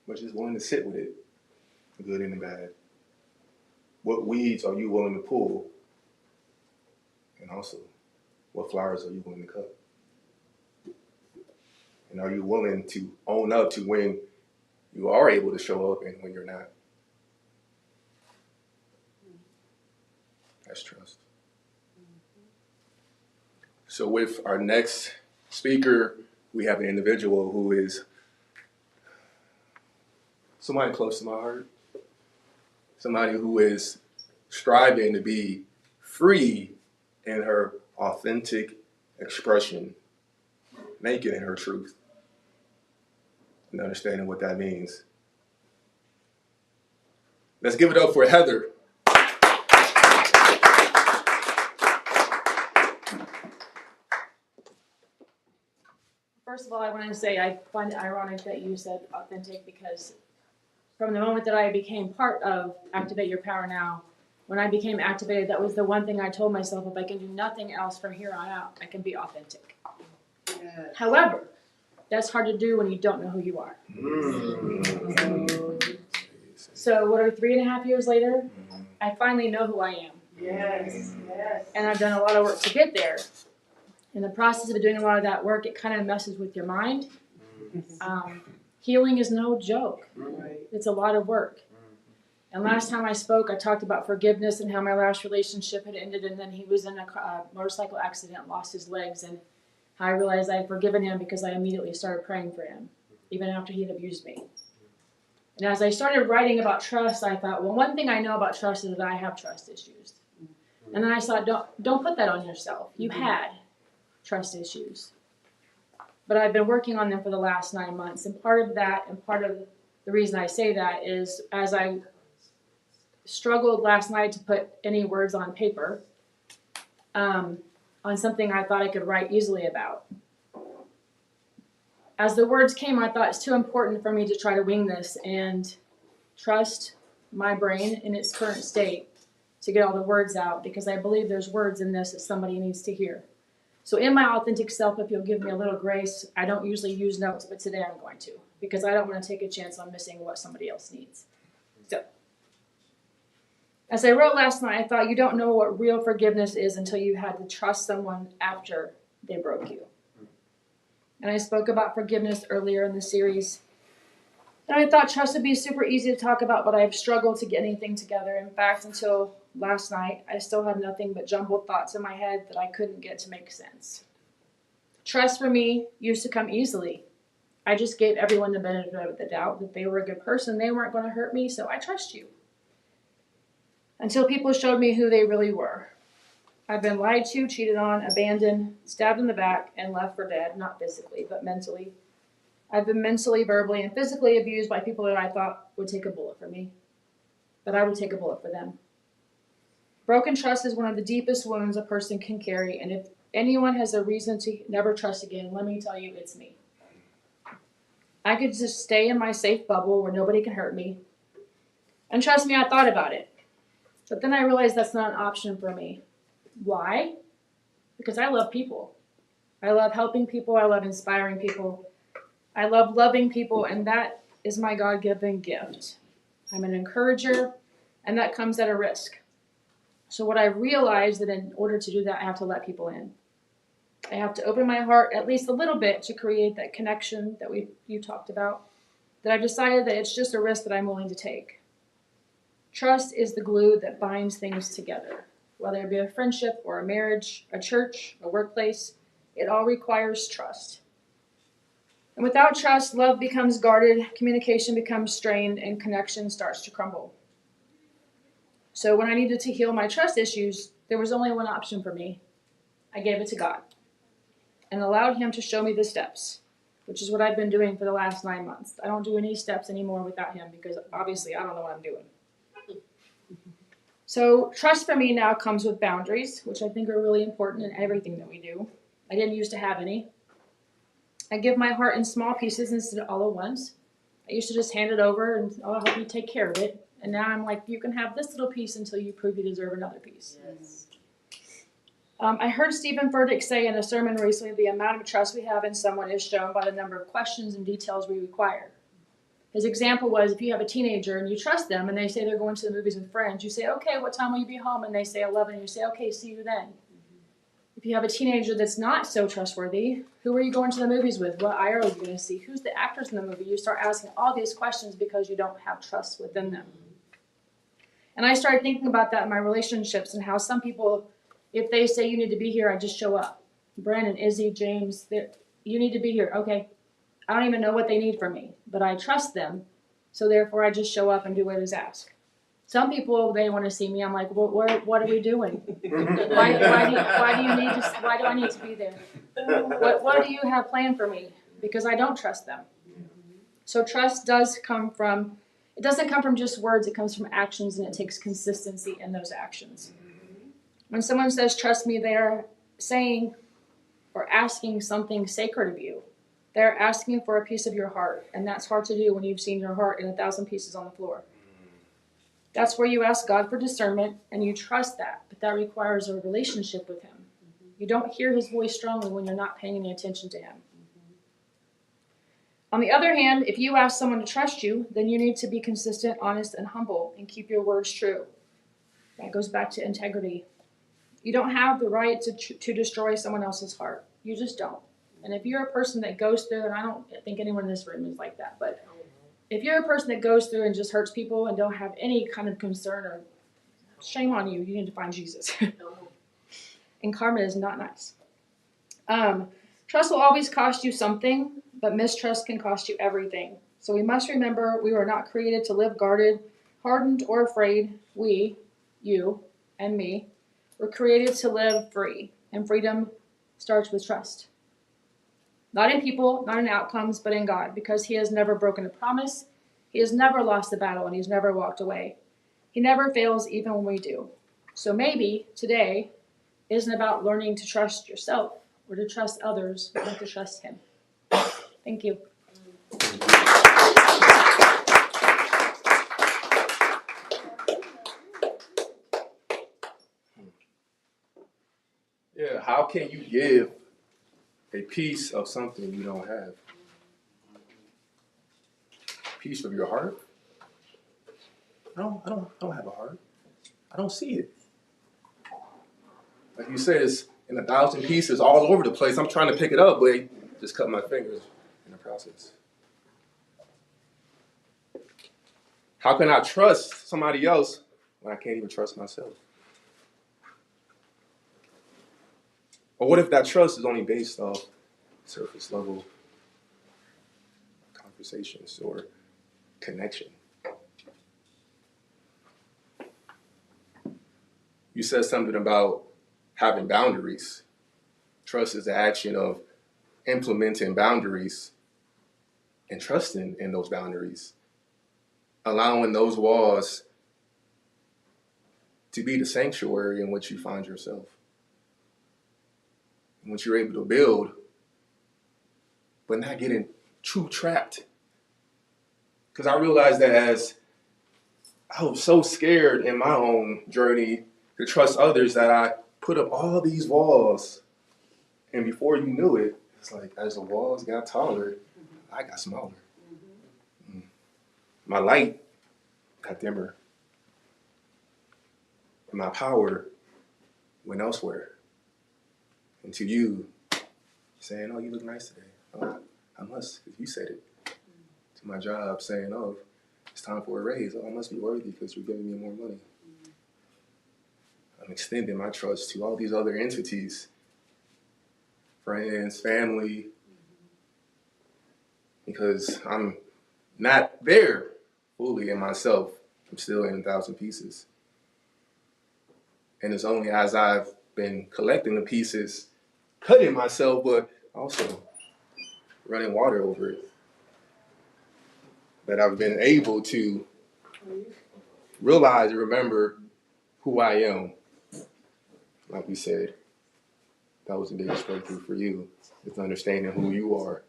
but just willing to sit with it, the good and the bad? What weeds are you willing to pull? And also, what flowers are you willing to cut? And are you willing to own up to when you are able to show up and when you're not? That's trust. So with our next speaker, we have an individual who is somebody close to my heart. Somebody who is striving to be free in her authentic expression, naked in her truth, and understanding what that means. Let's give it up for Heather. First of all, I want to say I find it ironic that you said authentic, because from the moment that I became part of Activate Your Power Now, when I became activated, that was the one thing I told myself: if I can do nothing else from here on out, I can be authentic. Yes. However, that's hard to do when you don't know who you are. So what are 3.5 years later? I finally know who I am. Yes. Yes. And I've done a lot of work to get there. In the process of doing a lot of that work, it kind of messes with your mind. Healing is no joke. Right. It's a lot of work. And last time I spoke, I talked about forgiveness and how my last relationship had ended, and then he was in a motorcycle accident, lost his legs, and how I realized I had forgiven him because I immediately started praying for him, even after he had abused me. And as I started writing about trust, I thought, well, one thing I know about trust is that I have trust issues. And then I thought, don't put that on yourself. You had trust issues. But I've been working on them for the last 9 months. And part of that, and part of the reason I say that, is as I struggled last night to put any words on paper on something I thought I could write easily about. As the words came, I thought it's too important for me to try to wing this and trust my brain in its current state to get all the words out, because I believe there's words in this that somebody needs to hear. So in my authentic self, if you'll give me a little grace, I don't usually use notes, but today I'm going to, because I don't want to take a chance on missing what somebody else needs. So, as I wrote last night, I thought you don't know what real forgiveness is until you had to trust someone after they broke you. And I spoke about forgiveness earlier in the series. And I thought trust would be super easy to talk about, but I've struggled to get anything together. In fact, until last night, I still had nothing but jumbled thoughts in my head that I couldn't get to make sense. Trust for me used to come easily. I just gave everyone the benefit of the doubt that they were a good person. They weren't going to hurt me, so I trust you. Until people showed me who they really were. I've been lied to, cheated on, abandoned, stabbed in the back, and left for dead, not physically, but mentally. I've been mentally, verbally, and physically abused by people that I thought would take a bullet for me, but I would take a bullet for them. Broken trust is one of the deepest wounds a person can carry, and if anyone has a reason to never trust again, let me tell you, it's me. I could just stay in my safe bubble where nobody can hurt me. And trust me, I thought about it. But then I realized that's not an option for me. Why? Because I love people. I love helping people. I love inspiring people. I love loving people, and that is my God-given gift. I'm an encourager, and that comes at a risk. So what I realized that in order to do that, I have to let people in. I have to open my heart at least a little bit to create that connection that you talked about. That I've decided that it's just a risk that I'm willing to take. Trust is the glue that binds things together. Whether it be a friendship or a marriage, a church, a workplace, it all requires trust. And without trust, love becomes guarded, communication becomes strained, and connection starts to crumble. So when I needed to heal my trust issues, there was only one option for me. I gave it to God and allowed Him to show me the steps, which is what I've been doing for the last 9 months. I don't do any steps anymore without Him because obviously I don't know what I'm doing. So trust for me now comes with boundaries, which I think are really important in everything that we do. I didn't used to have any. I give my heart in small pieces instead of all at once. I used to just hand it over and, oh, I'll help you take care of it. And now I'm like, you can have this little piece until you prove you deserve another piece. Yes. I heard Stephen Furtick say in a sermon recently, the amount of trust we have in someone is shown by the number of questions and details we require. His example was, if you have a teenager and you trust them and they say they're going to the movies with friends, you say, okay, what time will you be home? And they say 11, and you say, okay, see you then. If you have a teenager that's not so trustworthy, who are you going to the movies with? What aisle are you going to see? Who's the actors in the movie? You start asking all these questions because you don't have trust within them. And I started thinking about that in my relationships and how some people, if they say you need to be here, I just show up. Brandon, Izzy, James, you need to be here. Okay. I don't even know what they need from me, but I trust them. So therefore I just show up and do what is asked. Some people, they want to see me. I'm like, well, what are we doing? Why do I need to be there? What do you have planned for me? Because I don't trust them. So trust doesn't come from just words. It comes from actions, and it takes consistency in those actions. When someone says, trust me, they're saying or asking something sacred of you. They're asking for a piece of your heart, and that's hard to do when you've seen your heart in 1,000 pieces on the floor. That's where you ask God for discernment, and you trust that, but that requires a relationship with Him. You don't hear His voice strongly when you're not paying any attention to Him. On the other hand, if you ask someone to trust you, then you need to be consistent, honest, and humble, and keep your words true. That goes back to integrity. You don't have the right to destroy someone else's heart. You just don't. And if you're a person that goes through, and I don't think anyone in this room is like that, but if you're a person that goes through and just hurts people and don't have any kind of concern, or shame on you, you need to find Jesus. And karma is not nice. Trust will always cost you something, but mistrust can cost you everything. So we must remember we were not created to live guarded, hardened, or afraid. We, you, and me, were created to live free. And freedom starts with trust. Not in people, not in outcomes, but in God, because He has never broken a promise. He has never lost a battle, and He's never walked away. He never fails, even when we do. So maybe today isn't about learning to trust yourself or to trust others, but to trust Him. Thank you. Yeah, how can you give a piece of something you don't have? A piece of your heart? I don't have a heart. I don't see it. Like you said, it's in 1,000 pieces all over the place. I'm trying to pick it up, but it just cut my fingers in the process. How can I trust somebody else when I can't even trust myself? Or what if that trust is only based off surface level conversations or connection? You said something about having boundaries. Trust is the action of implementing boundaries and trusting in those boundaries, allowing those walls to be the sanctuary in which you find yourself. And once you're able to build, but not getting too trapped Because I realized that as I was so scared in my own journey to trust others that I put up all these walls. And before you knew it, it's like as the walls got taller, I got smaller. My light got dimmer. And my power went elsewhere. And to you, saying, oh, you look nice today. Oh, I must, because you said it. To my job, saying, oh, it's time for a raise. Oh, I must be worthy because you're giving me more money. I'm extending my trust to all these other entities, friends, family, because I'm not there fully in myself. I'm still in 1,000 pieces. And it's only as I've been collecting the pieces, cutting myself, but also running water over it, that I've been able to realize and remember who I am. Like we said, that was the biggest breakthrough for you. It's understanding who you are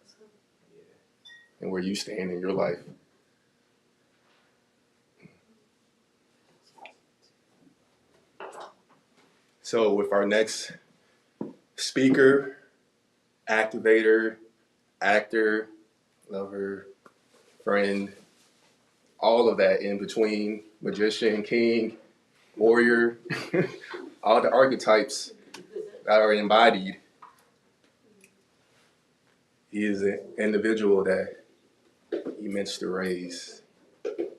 and where you stand in your life. So with our next speaker, activator, actor, lover, friend, all of that in between, magician, king, warrior, all the archetypes that are embodied. He is an individual that emits the rays. It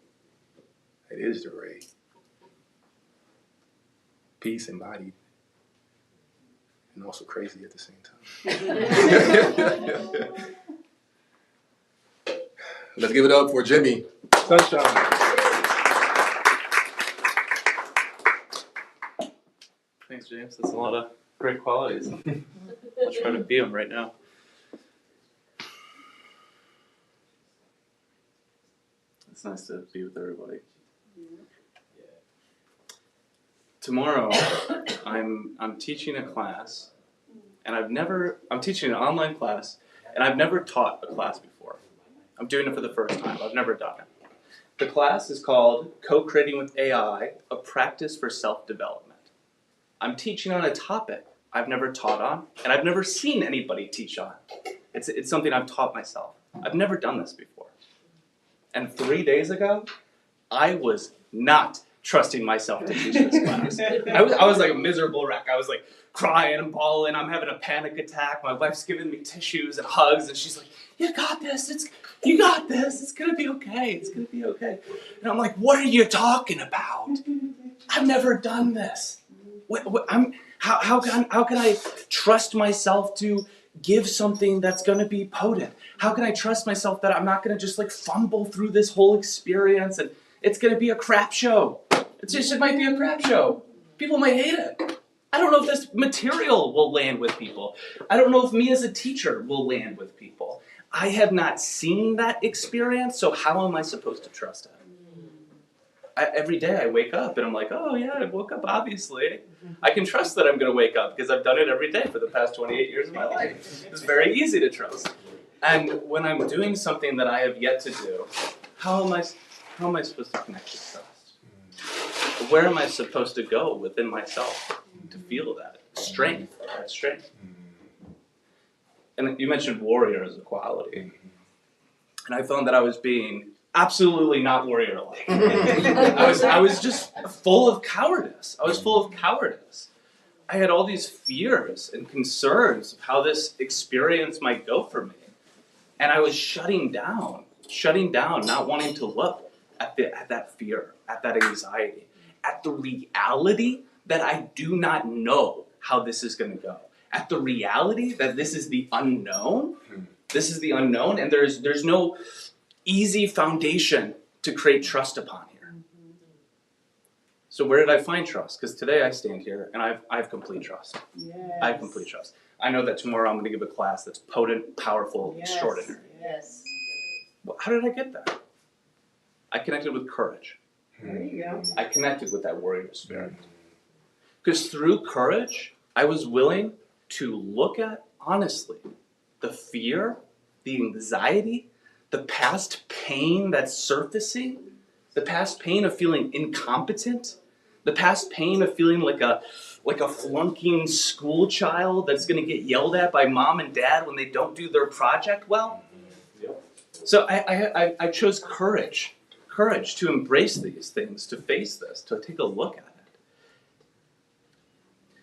is the ray. Peace embodied. And also crazy at the same time. Let's give it up for Jimmy Sunshine. Thanks, James. That's a lot of great qualities. I'll try to be them right now. It's nice to be with everybody. Tomorrow, I'm teaching a class, and I'm teaching an online class, and I've never taught a class before. I'm doing it for the first time. I've never done it. The class is called Co-Creating with AI, a Practice for Self-Development. I'm teaching on a topic I've never taught on, and I've never seen anybody teach on. It's something I've taught myself. I've never done this before. And 3 days ago, I was not trusting myself to teach this class. I was like a miserable wreck. I was like crying and bawling. I'm having a panic attack. My wife's giving me tissues and hugs, and she's like, you got this. You got this. It's going to be okay. It's going to be okay. And I'm like, what are you talking about? I've never done this. How can I trust myself to give something that's going to be potent? How can I trust myself that I'm not going to just like fumble through this whole experience and it's going to be a crap show? It might be a crap show. People might hate it. I don't know if this material will land with people. I don't know if me as a teacher will land with people. I have not seen that experience, so how am I supposed to trust it? Every day I wake up and I'm like, oh yeah, I woke up obviously. I can trust that I'm going to wake up because I've done it every day for the past 28 years of my life. It's very easy to trust. And when I'm doing something that I have yet to do, how am I supposed to connect with trust? Where am I supposed to go within myself to feel that strength? And you mentioned warrior as a quality. And I found that I was being absolutely not warrior-like. I was just full of cowardice. I had all these fears and concerns of how this experience might go for me. And I was shutting down, not wanting to look at that fear, at that anxiety, at the reality that I do not know how this is going to go, at the reality that this is the unknown. This is the unknown, and there's no easy foundation to create trust upon here. So where did I find trust? Because today I stand here and I have complete trust. Yes. I have complete trust. I know that tomorrow I'm going to give a class that's potent, powerful, Yes. extraordinary. Yes. Well, how did I get that? I connected with courage. There you go. I connected with that warrior spirit. Because through courage, I was willing to look at, honestly, the fear, the anxiety the past pain that's surfacing, the past pain of feeling incompetent, the past pain of feeling like a flunking school child that's going to get yelled at by mom and dad when they don't do their project well. So I chose courage to embrace these things, to face this, to take a look at it.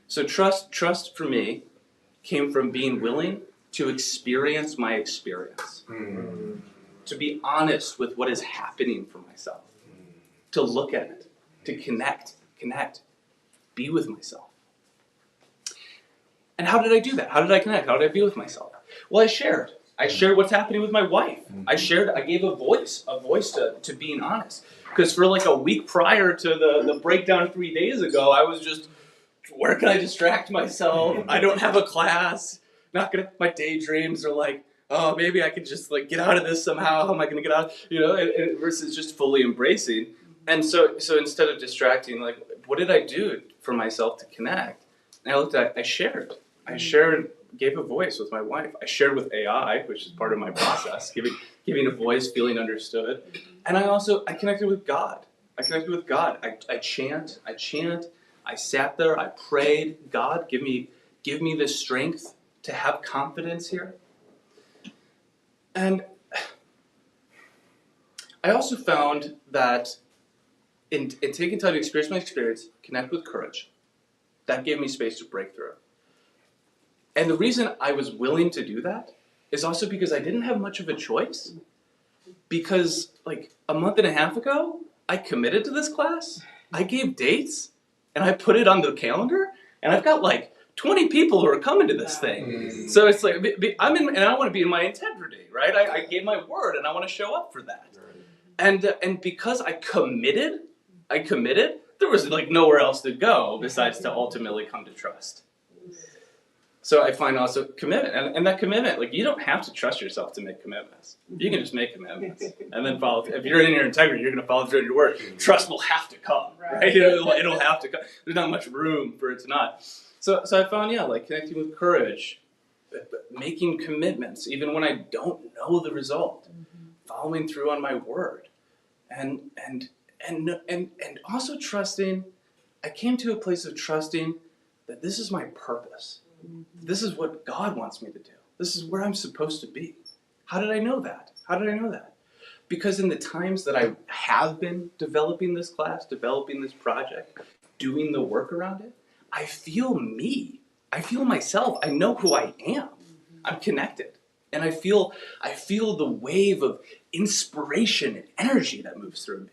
So trust for me came from being willing to experience my experience, to be honest with what is happening for myself, to look at it, to connect, be with myself. And how did I do that? How did I connect? How did I be with myself? Well, I shared what's happening with my wife. I gave a voice to being honest. Because for like a week prior to the breakdown 3 days ago, I was just, where can I distract myself? I don't have a class. My daydreams are like, oh, maybe I could just like get out of this somehow. How am I going to get out? Versus just fully embracing. And so instead of distracting, like, what did I do for myself to connect? And I shared, gave a voice with my wife. I shared with AI, which is part of my process, giving a voice, feeling understood. And I connected with God. I chant. I sat there. I prayed. God, give me the strength to have confidence here. And I also found that in taking time to experience my experience, connect with courage, that gave me space to break through. And the reason I was willing to do that is also because I didn't have much of a choice. Because like a month and a half ago, I committed to this class, I gave dates, and I put it on the calendar, and I've got like 20 people who are coming to this thing. So it's like, and I want to be in my integrity, right? I gave my word, and I want to show up for that. And because I committed, there was like nowhere else to go besides to ultimately come to trust. So I find also commitment, and that commitment, like you don't have to trust yourself to make commitments. You can just make commitments and then follow. If you're in your integrity, you're going to follow through on your word. Trust will have to come, right? It'll have to come. There's not much room for it to not. So I found, like connecting with courage, making commitments, even when I don't know the result, following through on my word, and also trusting. I came to a place of trusting that this is my purpose. This is what God wants me to do. This is where I'm supposed to be. How did I know that? Because in the times that I have been developing this class, developing this project, doing the work around it, I feel me. I feel myself. I know who I am. I'm connected. And I feel the wave of inspiration and energy that moves through me.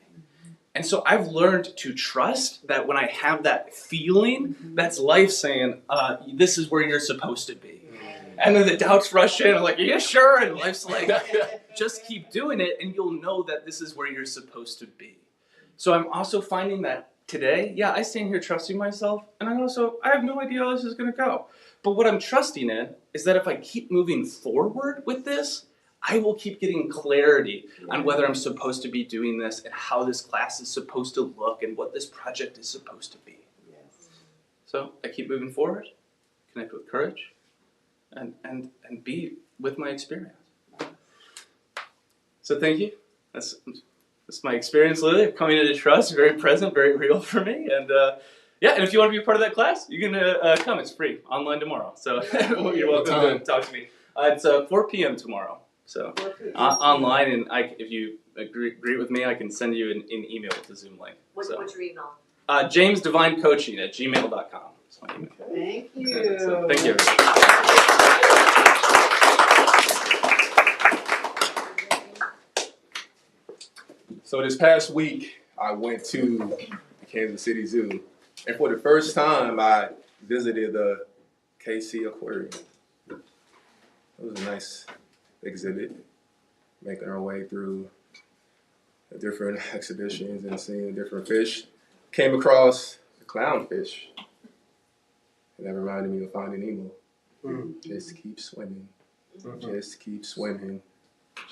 And so I've learned to trust that when I have that feeling, that's life saying, this is where you're supposed to be. And then the doubts rush in, I'm like, yeah, sure. And life's like, just keep doing it, and you'll know that this is where you're supposed to be. So I'm also finding that today, I stand here trusting myself, and I have no idea how this is going to go. But what I'm trusting in is that if I keep moving forward with this, I will keep getting clarity on whether I'm supposed to be doing this and how this class is supposed to look and what this project is supposed to be. Yes. So I keep moving forward, connect with courage, and be with my experience. So thank you. That's my experience lately, coming into trust, very present, very real for me. And and if you want to be a part of that class, you can come. It's free, online tomorrow. So you're welcome to talk to me. It's 4 p.m. tomorrow. So online, and if you agree with me, I can send you an email with the Zoom link. What's your email? JamesDivineCoaching@gmail.com. That's my email. Thank you. So, thank you. So this past week, I went to the Kansas City Zoo, and for the first time, I visited the KC Aquarium. It was a nice exhibit, making our way through the different exhibitions and seeing different fish. Came across the clownfish, and that reminded me of Finding Nemo. Just keep swimming, just keep swimming,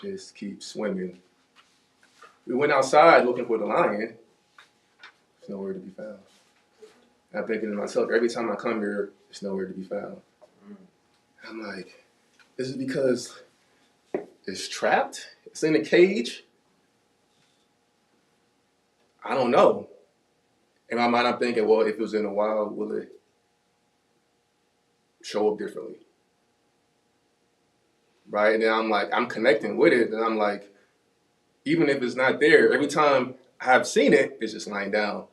just keep swimming. We went outside looking for the lion. There's nowhere to be found. And I'm thinking to myself, every time I come here, there's nowhere to be found. I'm like, is it because is trapped, it's in a cage, I don't know. In my mind, I'm thinking, well, if it was in the wild, will it show up differently? Right? And then I'm like, I'm connecting with it, and I'm like, even if it's not there, every time I've seen it, it's just lying down.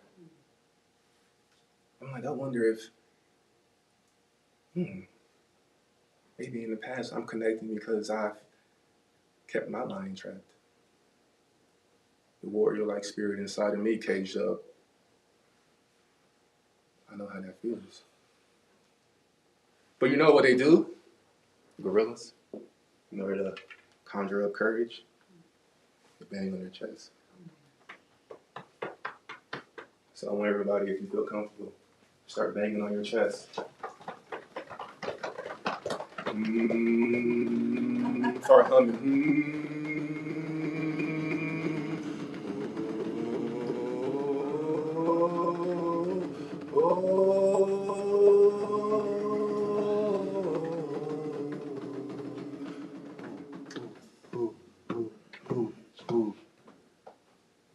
I'm like, I wonder if, maybe in the past I'm connecting because I've kept my mind trapped. The warrior-like spirit inside of me caged up. I know how that feels. But you know what they do? Gorillas. In order to conjure up courage, they bang on their chest. So I want everybody, if you feel comfortable, start banging on your chest. Start humming.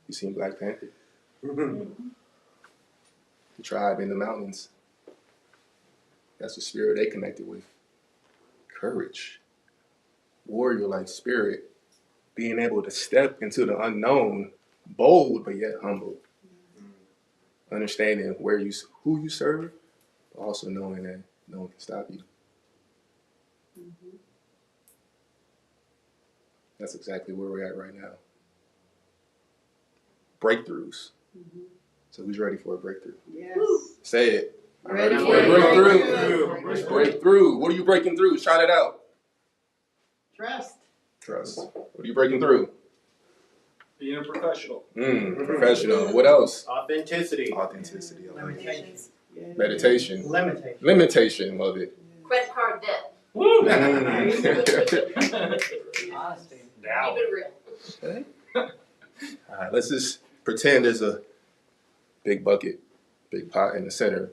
You seen Black Panther? The tribe in the mountains. That's the spirit they connected with. Courage. Warrior-like spirit. Being able to step into the unknown, bold but yet humble. Understanding who you serve, but also knowing that no one can stop you. That's exactly where we're at right now. Breakthroughs. So who's ready for a breakthrough? Yes. Say it. I'm Ready ready for for a a breakthrough. breakthrough. Let's break through. What are you breaking through? Shout it out. Trust. Trust. What are you breaking through? Being a professional. Professional. What else? Authenticity. Authenticity. I like it. Yes. Meditation. Limitation. Limitation. Love it. Credit card debt. Woo! Honesty. Keep it real. Okay. All right, let's just pretend there's a big bucket, big pot in the center.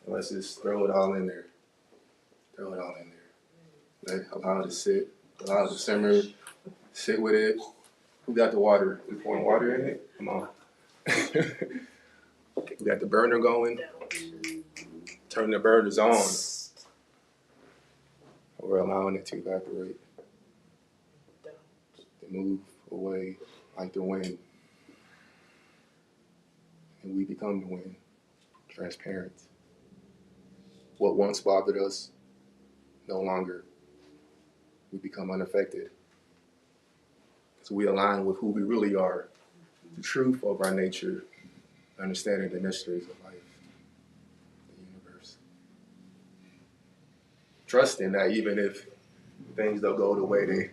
And let's just throw it all in there. Throw it all in there. Allow it to sit. Allow it to simmer. Sit with it. Who got the water? We pouring water in it? Come on. We got the burner going. Turn the burners on. We're allowing it to evaporate. To move away like the wind. And we become the wind. Transparent. What once bothered us, no longer. We become unaffected. So we align with who we really are, the truth of our nature, understanding the mysteries of life, the universe. Trusting that even if things don't go the way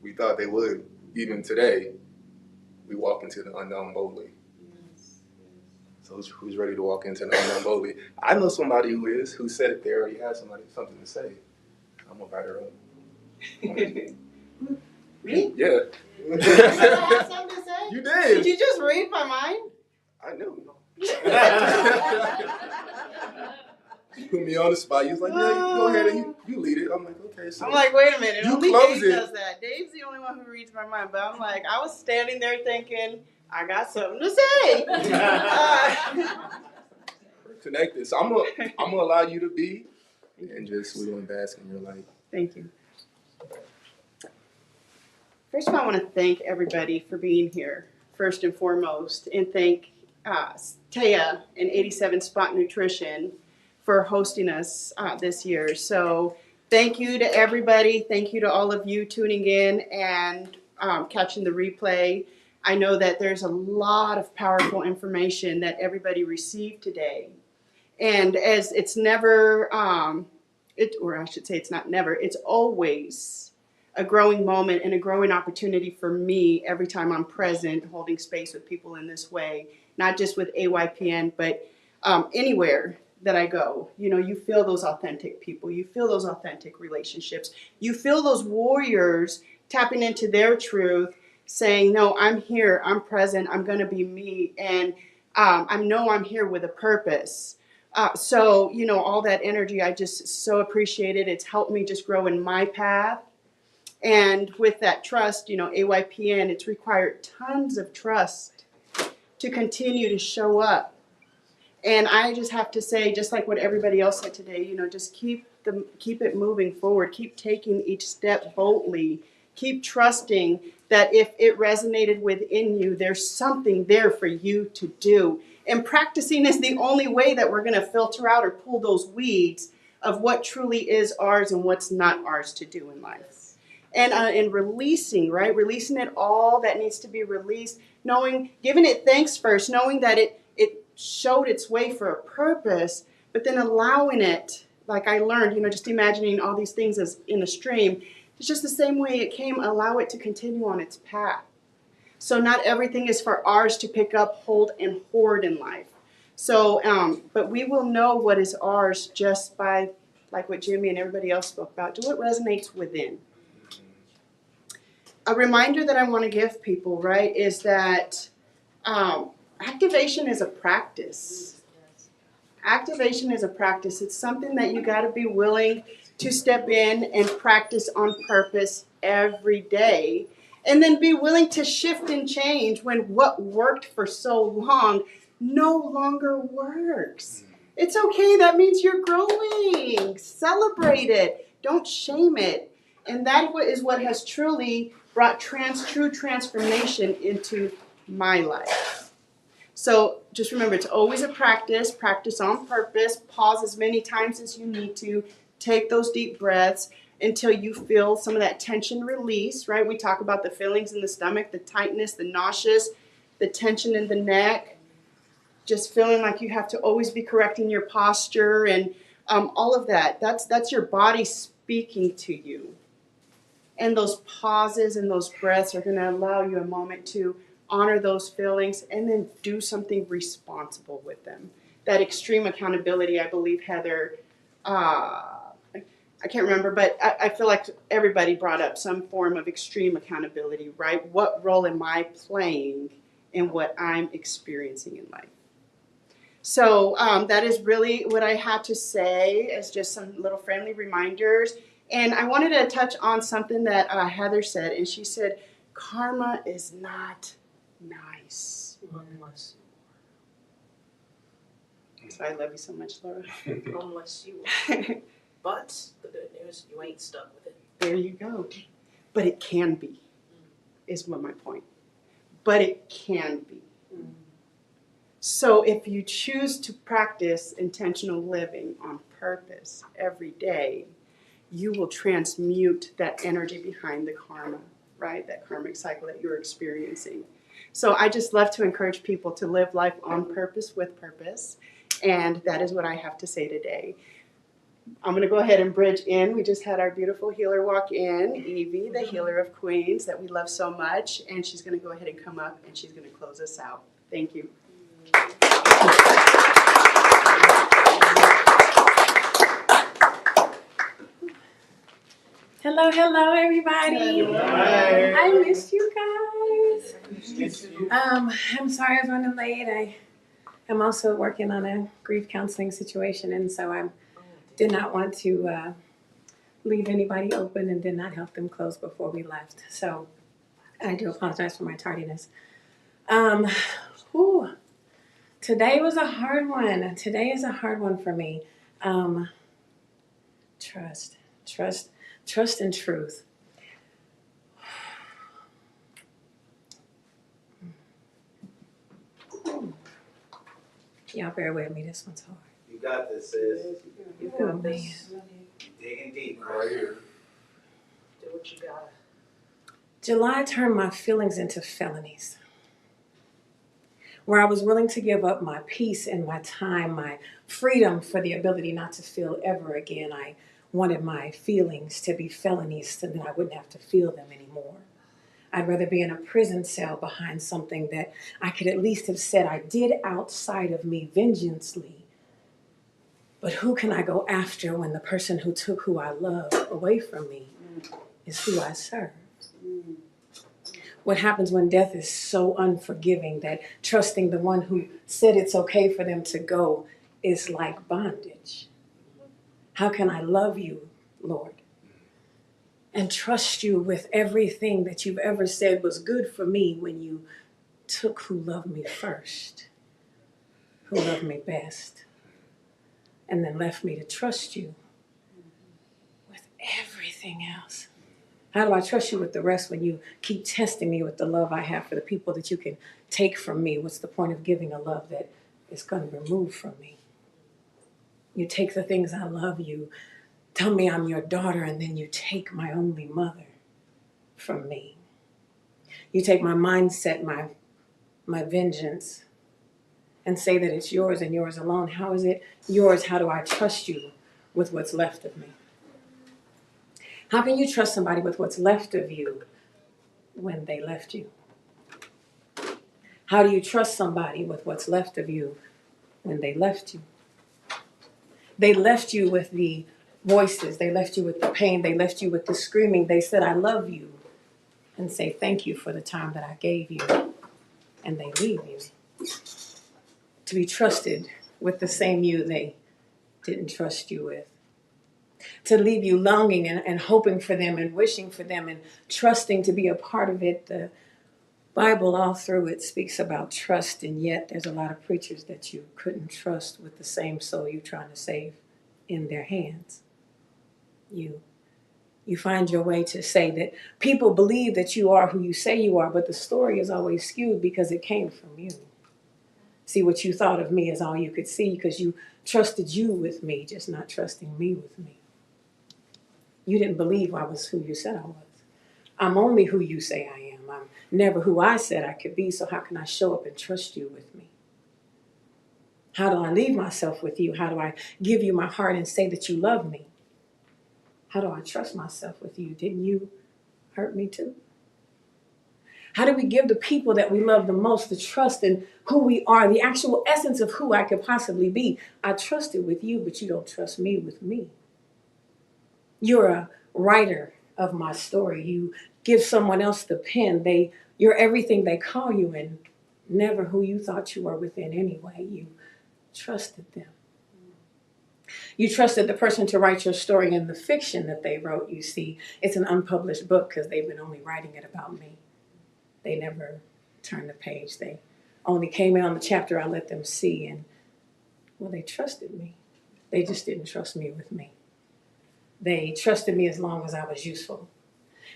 we thought they would, even today, we walk into the unknown boldly. So who's ready to walk into the unknown boldly? I know somebody who said it there, already has something to say. I'm gonna invite her up. Me? Yeah. I have something to say? You did. Did you just read my mind? I knew. You put me on the spot. You was like, yeah, you go ahead and you lead it. I'm like, okay. So I'm like, wait a minute. You Only close Dave it. does that. Dave's the only one who reads my mind. But I'm like, I was standing there thinking, I got something to say. we're connected. So I'm gonna allow you to be and just we gonna bask in your light. Thank you. First of all, I want to thank everybody for being here, first and foremost, and thank Taya and 87 Spot Nutrition for hosting us this year. So thank you to everybody. Thank you to all of you tuning in and catching the replay. I know that there's a lot of powerful information that everybody received today. And as it's never, or I should say it's not never, it's always a growing moment and a growing opportunity for me every time I'm present holding space with people in this way, not just with AYPN, but anywhere that I go. You know, you feel those authentic people. You feel those authentic relationships. You feel those warriors tapping into their truth, saying, no, I'm here, I'm present, I'm going to be me, and I know I'm here with a purpose. So, you know, all that energy, I just so appreciate it. It's helped me just grow in my path. And with that trust, AYPN, it's required tons of trust to continue to show up. And I just have to say, just like what everybody else said today, just keep it moving forward. Keep taking each step boldly. Keep trusting that if it resonated within you, there's something there for you to do. And practicing is the only way that we're going to filter out or pull those weeds of what truly is ours and what's not ours to do in life. And releasing, right? Releasing it all that needs to be released, giving it thanks first, knowing that it showed its way for a purpose, but then allowing it, like I learned, just imagining all these things as in a stream. It's just the same way it came, allow it to continue on its path. So not everything is for ours to pick up, hold, and hoard in life. So, but we will know what is ours just by, like what Jimmy and everybody else spoke about, do what resonates within. A reminder that I want to give people, right, is that activation is a practice. Activation is a practice. It's something that you got to be willing to step in and practice on purpose every day. And then be willing to shift and change when what worked for so long no longer works. It's okay. That means you're growing. Celebrate it. Don't shame it. And that is what has truly brought true transformation into my life. So just remember, it's always a practice. Practice on purpose. Pause as many times as you need to. Take those deep breaths until you feel some of that tension release, right? We talk about the feelings in the stomach, the tightness, the nauseous, the tension in the neck, just feeling like you have to always be correcting your posture and all of that. That's your body speaking to you. And those pauses and those breaths are going to allow you a moment to honor those feelings and then do something responsible with them. That extreme accountability, I believe, Heather, I can't remember, but I feel like everybody brought up some form of extreme accountability, right? What role am I playing in what I'm experiencing in life? So that is really what I had to say as just some little friendly reminders. And I wanted to touch on something that Heather said, and she said, karma is not nice. So I love you so much, Laura. Unless you are. But the good news, you ain't stuck with it. There you go. But it can be, is what my point. But it can be. So if you choose to practice intentional living on purpose every day, you will transmute that energy behind the karma, right? That karmic cycle that you're experiencing. So I just love to encourage people to live life on purpose with purpose. And that is what I have to say today. I'm going to go ahead and bridge in. We just had our beautiful healer walk in, Evie, the healer of queens that we love so much. And she's going to go ahead and come up and she's going to close us out. Thank you. Hello, everybody. Hi. I missed you guys. I'm sorry I was running late. I'm also working on a grief counseling situation, and so I did not want to leave anybody open and did not help them close before we left. So I do apologize for my tardiness. Today was a hard one. Today is a hard one for me. Trust and truth. Y'all bear with me. This one's hard. You got this, sis. You Oh, got man. this. Digging deep right here. Do what you gotta. July turned my feelings into felonies. Where I was willing to give up my peace and my time, my freedom for the ability not to feel ever again. I wanted my feelings to be felonies so that I wouldn't have to feel them anymore. I'd rather be in a prison cell behind something that I could at least have said I did outside of me vengeancely. But who can I go after when the person who took who I love away from me is who I serve? What happens when death is so unforgiving that trusting the one who said it's okay for them to go is like bondage? How can I love you, Lord, and trust you with everything that you've ever said was good for me when you took who loved me first, who loved me best, and then left me to trust you with everything else. How do I trust you with the rest when you keep testing me with the love I have for the people that you can take from me? What's the point of giving a love that is going to remove from me? You take the things I love, you tell me I'm your daughter, and then you take my only mother from me. You take my mindset, my vengeance, and say that it's yours and yours alone. How is it yours? How do I trust you with what's left of me? How can you trust somebody with what's left of you when they left you? How do you trust somebody with what's left of you when they left you? They left you with the voices. They left you with the pain. They left you with the screaming. They said, I love you, and say thank you for the time that I gave you. And they leave you to be trusted with the same you they didn't trust you with. To leave you longing and hoping for them and wishing for them and trusting to be a part of it. The Bible all through it speaks about trust, and yet there's a lot of preachers that you couldn't trust with the same soul you're trying to save in their hands. You find your way to say that people believe that you are who you say you are, but the story is always skewed because it came from you. See, what you thought of me is all you could see because you trusted you with me, just not trusting me with me. You didn't believe I was who you said I was. I'm only who you say I am. I'm never who I said I could be, so how can I show up and trust you with me? How do I leave myself with you? How do I give you my heart and say that you love me? How do I trust myself with you? Didn't you hurt me too? How do we give the people that we love the most the trust in who we are, the actual essence of who I could possibly be? I trusted with you, but you don't trust me with me. You're a writer of my story. You give someone else the pen. You're everything they call you and never who you thought you were within anyway. You trusted them. You trusted the person to write your story in the fiction that they wrote. You see, it's an unpublished book because they've been only writing it about me. They never turned the page. They only came in on the chapter I let them see, and well, they trusted me. They just didn't trust me with me. They trusted me as long as I was useful.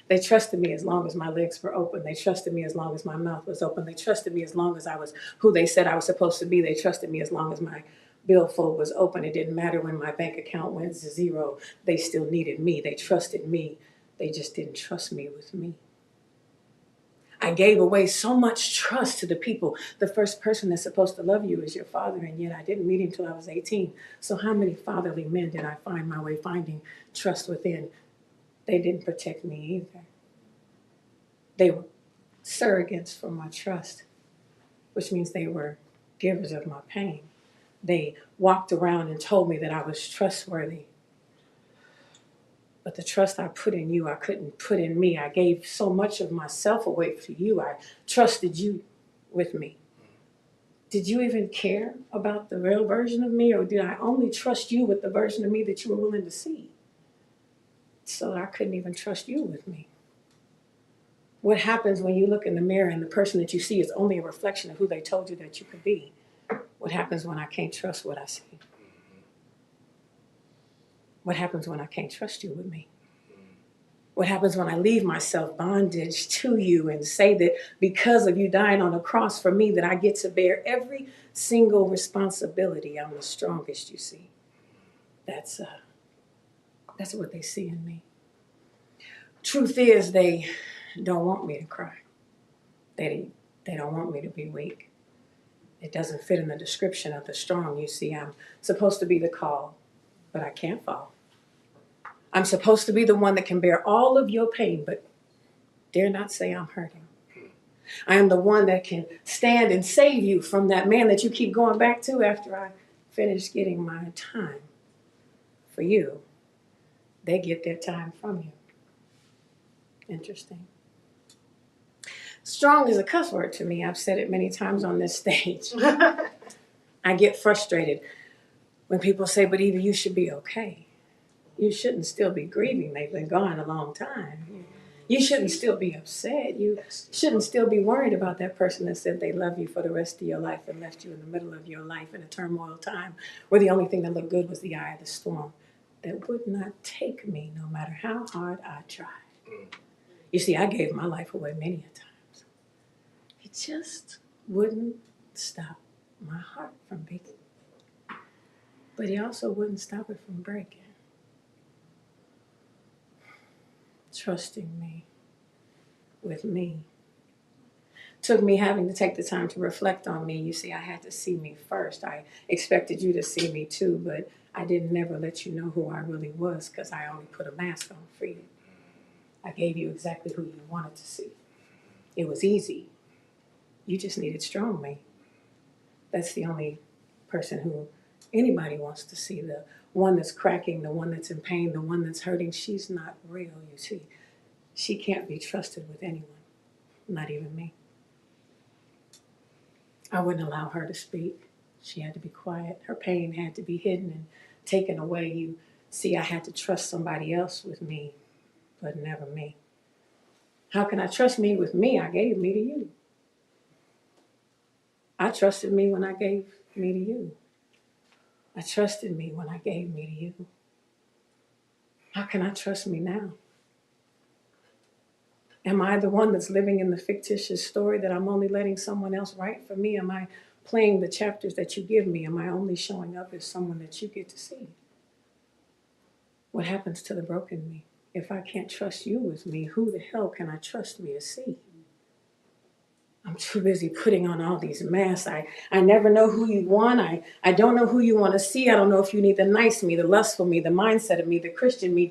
They trusted me as long as my legs were open. They trusted me as long as my mouth was open. They trusted me as long as I was who they said I was supposed to be. They trusted me as long as my billfold was open. It didn't matter when my bank account went to zero. They still needed me. They trusted me. They just didn't trust me with me. I gave away so much trust to the people. The first person that's supposed to love you is your father, and yet I didn't meet him till I was 18. So how many fatherly men did I find my way finding trust within? They didn't protect me either. They were surrogates for my trust, which means they were givers of my pain. They walked around and told me that I was trustworthy. But the trust I put in you, I couldn't put in me. I gave so much of myself away for you. I trusted you with me. Did you even care about the real version of me, or did I only trust you with the version of me that you were willing to see? So I couldn't even trust you with me. What happens when you look in the mirror and the person that you see is only a reflection of who they told you that you could be? What happens when I can't trust what I see? What happens when I can't trust you with me? What happens when I leave myself bondage to you and say that because of you dying on a cross for me that I get to bear every single responsibility? I'm the strongest, you see. That's what they see in me. Truth is, they don't want me to cry. They don't want me to be weak. It doesn't fit in the description of the strong. You see, I'm supposed to be the call, but I can't fall. I'm supposed to be the one that can bear all of your pain, but dare not say I'm hurting. I am the one that can stand and save you from that man that you keep going back to after I finish getting my time. For you, they get their time from you. Interesting. Strong is a cuss word to me. I've said it many times on this stage. I get frustrated when people say, but Eva, you should be okay. You shouldn't still be grieving. They've been gone a long time. You shouldn't still be upset. You shouldn't still be worried about that person that said they love you for the rest of your life and left you in the middle of your life in a turmoil time where the only thing that looked good was the eye of the storm that would not take me no matter how hard I tried. You see, I gave my life away many a times. It just wouldn't stop my heart from beating. But he also wouldn't stop it from breaking. Trusting me with me. Took me having to take the time to reflect on me. You see, I had to see me first. I expected you to see me too, but I didn't never let you know who I really was because I only put a mask on for you. I gave you exactly who you wanted to see. It was easy. You just needed strong me. That's the only person who anybody wants to see. The one that's cracking, the one that's in pain, the one that's hurting. She's not real, you see. She can't be trusted with anyone, not even me. I wouldn't allow her to speak. She had to be quiet. Her pain had to be hidden and taken away. You see, I had to trust somebody else with me, but never me. How can I trust me with me? I gave me to you. I trusted me when I gave me to you. I trusted me when I gave me to you. How can I trust me now? Am I the one that's living in the fictitious story that I'm only letting someone else write for me? Am I playing the chapters that you give me? Am I only showing up as someone that you get to see? What happens to the broken me? If I can't trust you with me, who the hell can I trust me to see? I'm too busy putting on all these masks. I never know who you want. I don't know who you want to see. I don't know if you need the nice me, the lustful me, the mindset of me, the Christian me.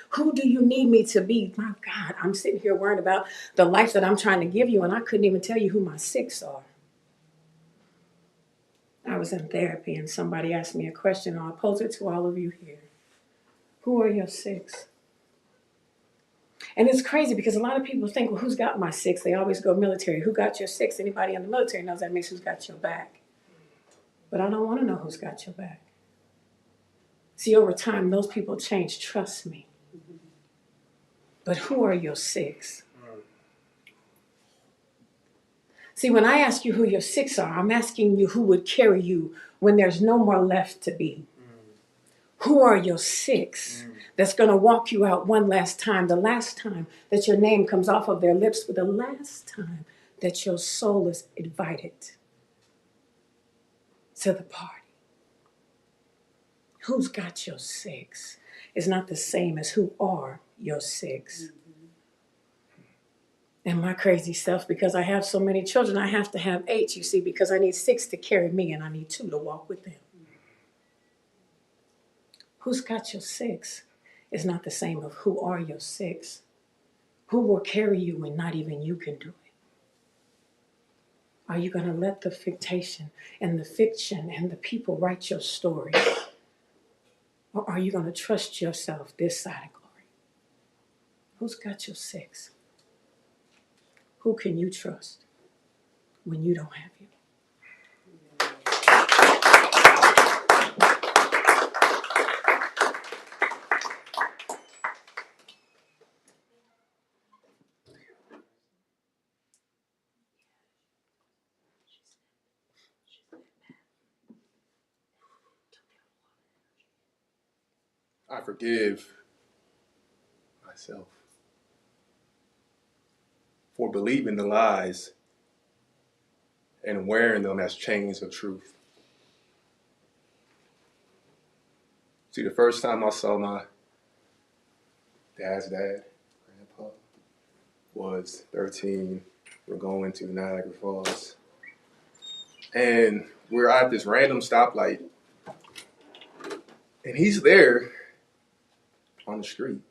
Who do you need me to be? My God, I'm sitting here worrying about the life that I'm trying to give you, and I couldn't even tell you who my six are. I was in therapy, and somebody asked me a question, and I'll pose it to all of you here. Who are your six? And it's crazy because a lot of people think, well, who's got my six? They always go military. Who got your six? Anybody in the military knows that means who's got your back. But I don't want to know who's got your back. See, over time, those people change. Trust me. But who are your six? See, when I ask you who your six are, I'm asking you who would carry you when there's no more left to be. Who are your six that's going to walk you out one last time, the last time that your name comes off of their lips, for the last time that your soul is invited to the party? Who's got your six is not the same as who are your six. And my crazy self, because I have so many children, I have to have 8, you see, because I need 6 to carry me and I need 2 to walk with them. Who's got your 6 is not the same of who are your 6. Who will carry you when not even you can do it? Are you going to let the fictation and the fiction and the people write your story? Or are you going to trust yourself this side of glory? Who's got your 6? Who can you trust when you don't have you? I forgive myself for believing the lies and wearing them as chains of truth. See, the first time I saw my dad's dad, Grandpa, was 13. We're going to Niagara Falls. And we're at this random stoplight. And he's there on the street.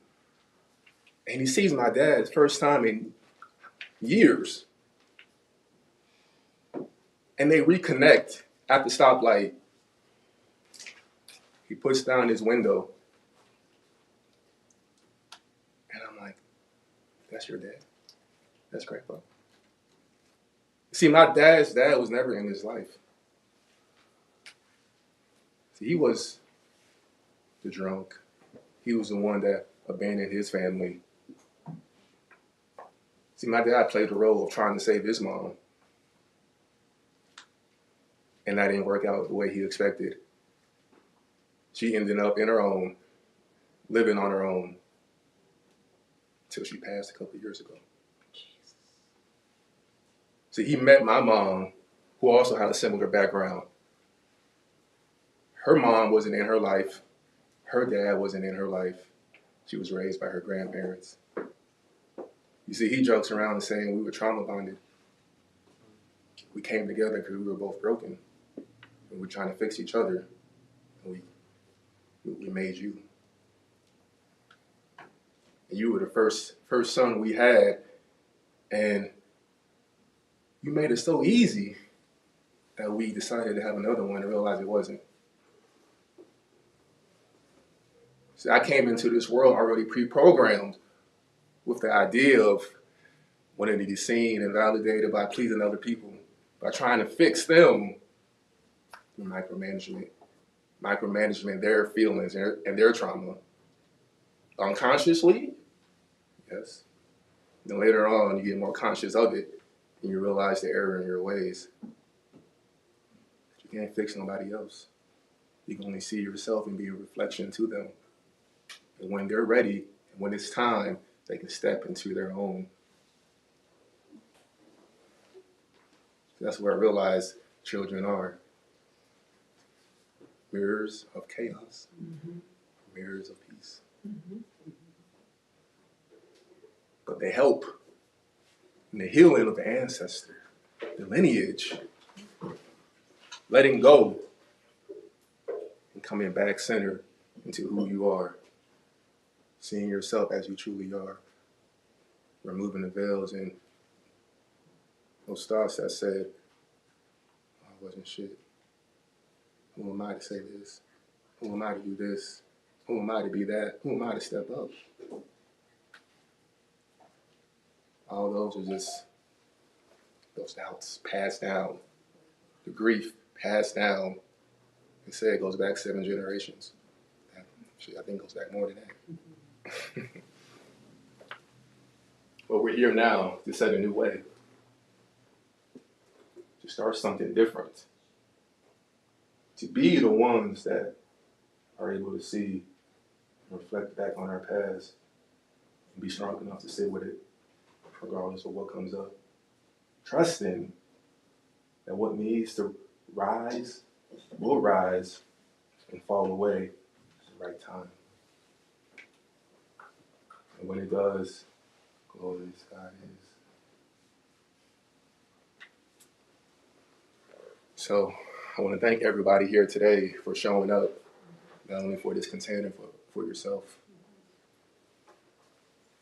And he sees my dad first time in years. And they reconnect at the stoplight. He puts down his window. And I'm like, that's your dad? That's Grandpa. See, my dad's dad was never in his life. See, he was the drunk. he was the one that abandoned his family. See, my dad played the role of trying to save his mom. And that didn't work out the way he expected. She ended up in her own, living on her own, until she passed a couple of years ago. See, he met my mom, who also had a similar background. Her mom wasn't in her life. Her dad wasn't in her life. She was raised by her grandparents. You see, he jokes around and saying we were trauma bonded. We came together because we were both broken. And we were trying to fix each other. And we made you. And you were the first son we had. And you made it so easy that we decided to have another one and realized it wasn't. See, I came into this world already pre-programmed with the idea of wanting to be seen and validated by pleasing other people, by trying to fix them through micromanagement their feelings and their trauma. Unconsciously, yes. Then later on, you get more conscious of it and you realize the error in your ways. You can't fix nobody else. You can only see yourself and be a reflection to them. And when they're ready, and when it's time, they can step into their own. That's where I realize children are. Mirrors of chaos, mirrors of peace. But they help in the healing of the ancestor, the lineage, letting go and coming back center into who you are, seeing yourself as you truly are, removing the veils and those thoughts that said, oh, I wasn't shit. Who am I to say this? Who am I to do this? Who am I to be that? Who am I to step up? All those are just those doubts passed down. The grief passed down. They say it goes back 7 generations. Actually, I think it goes back more than that. But we're here now to set a new way, to start something different, to be the ones that are able to see and reflect back on our past and be strong enough to sit with it, regardless of what comes up. Trusting that what needs to rise will rise and fall away at the right time. And when it does, glorious God is. So I want to thank everybody here today for showing up, not only for this container, but for yourself,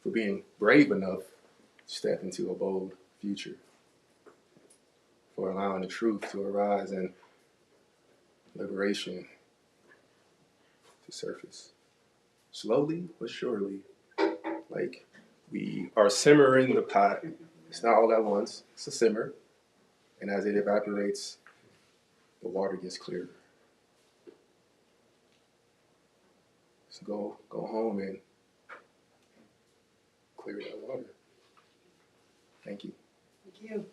for being brave enough to step into a bold future, for allowing the truth to arise and liberation to surface. Slowly but surely, like we are simmering the pot. It's not all at once, it's a simmer. And as it evaporates, the water gets clearer. So go home and clear that water. Thank you. Thank you.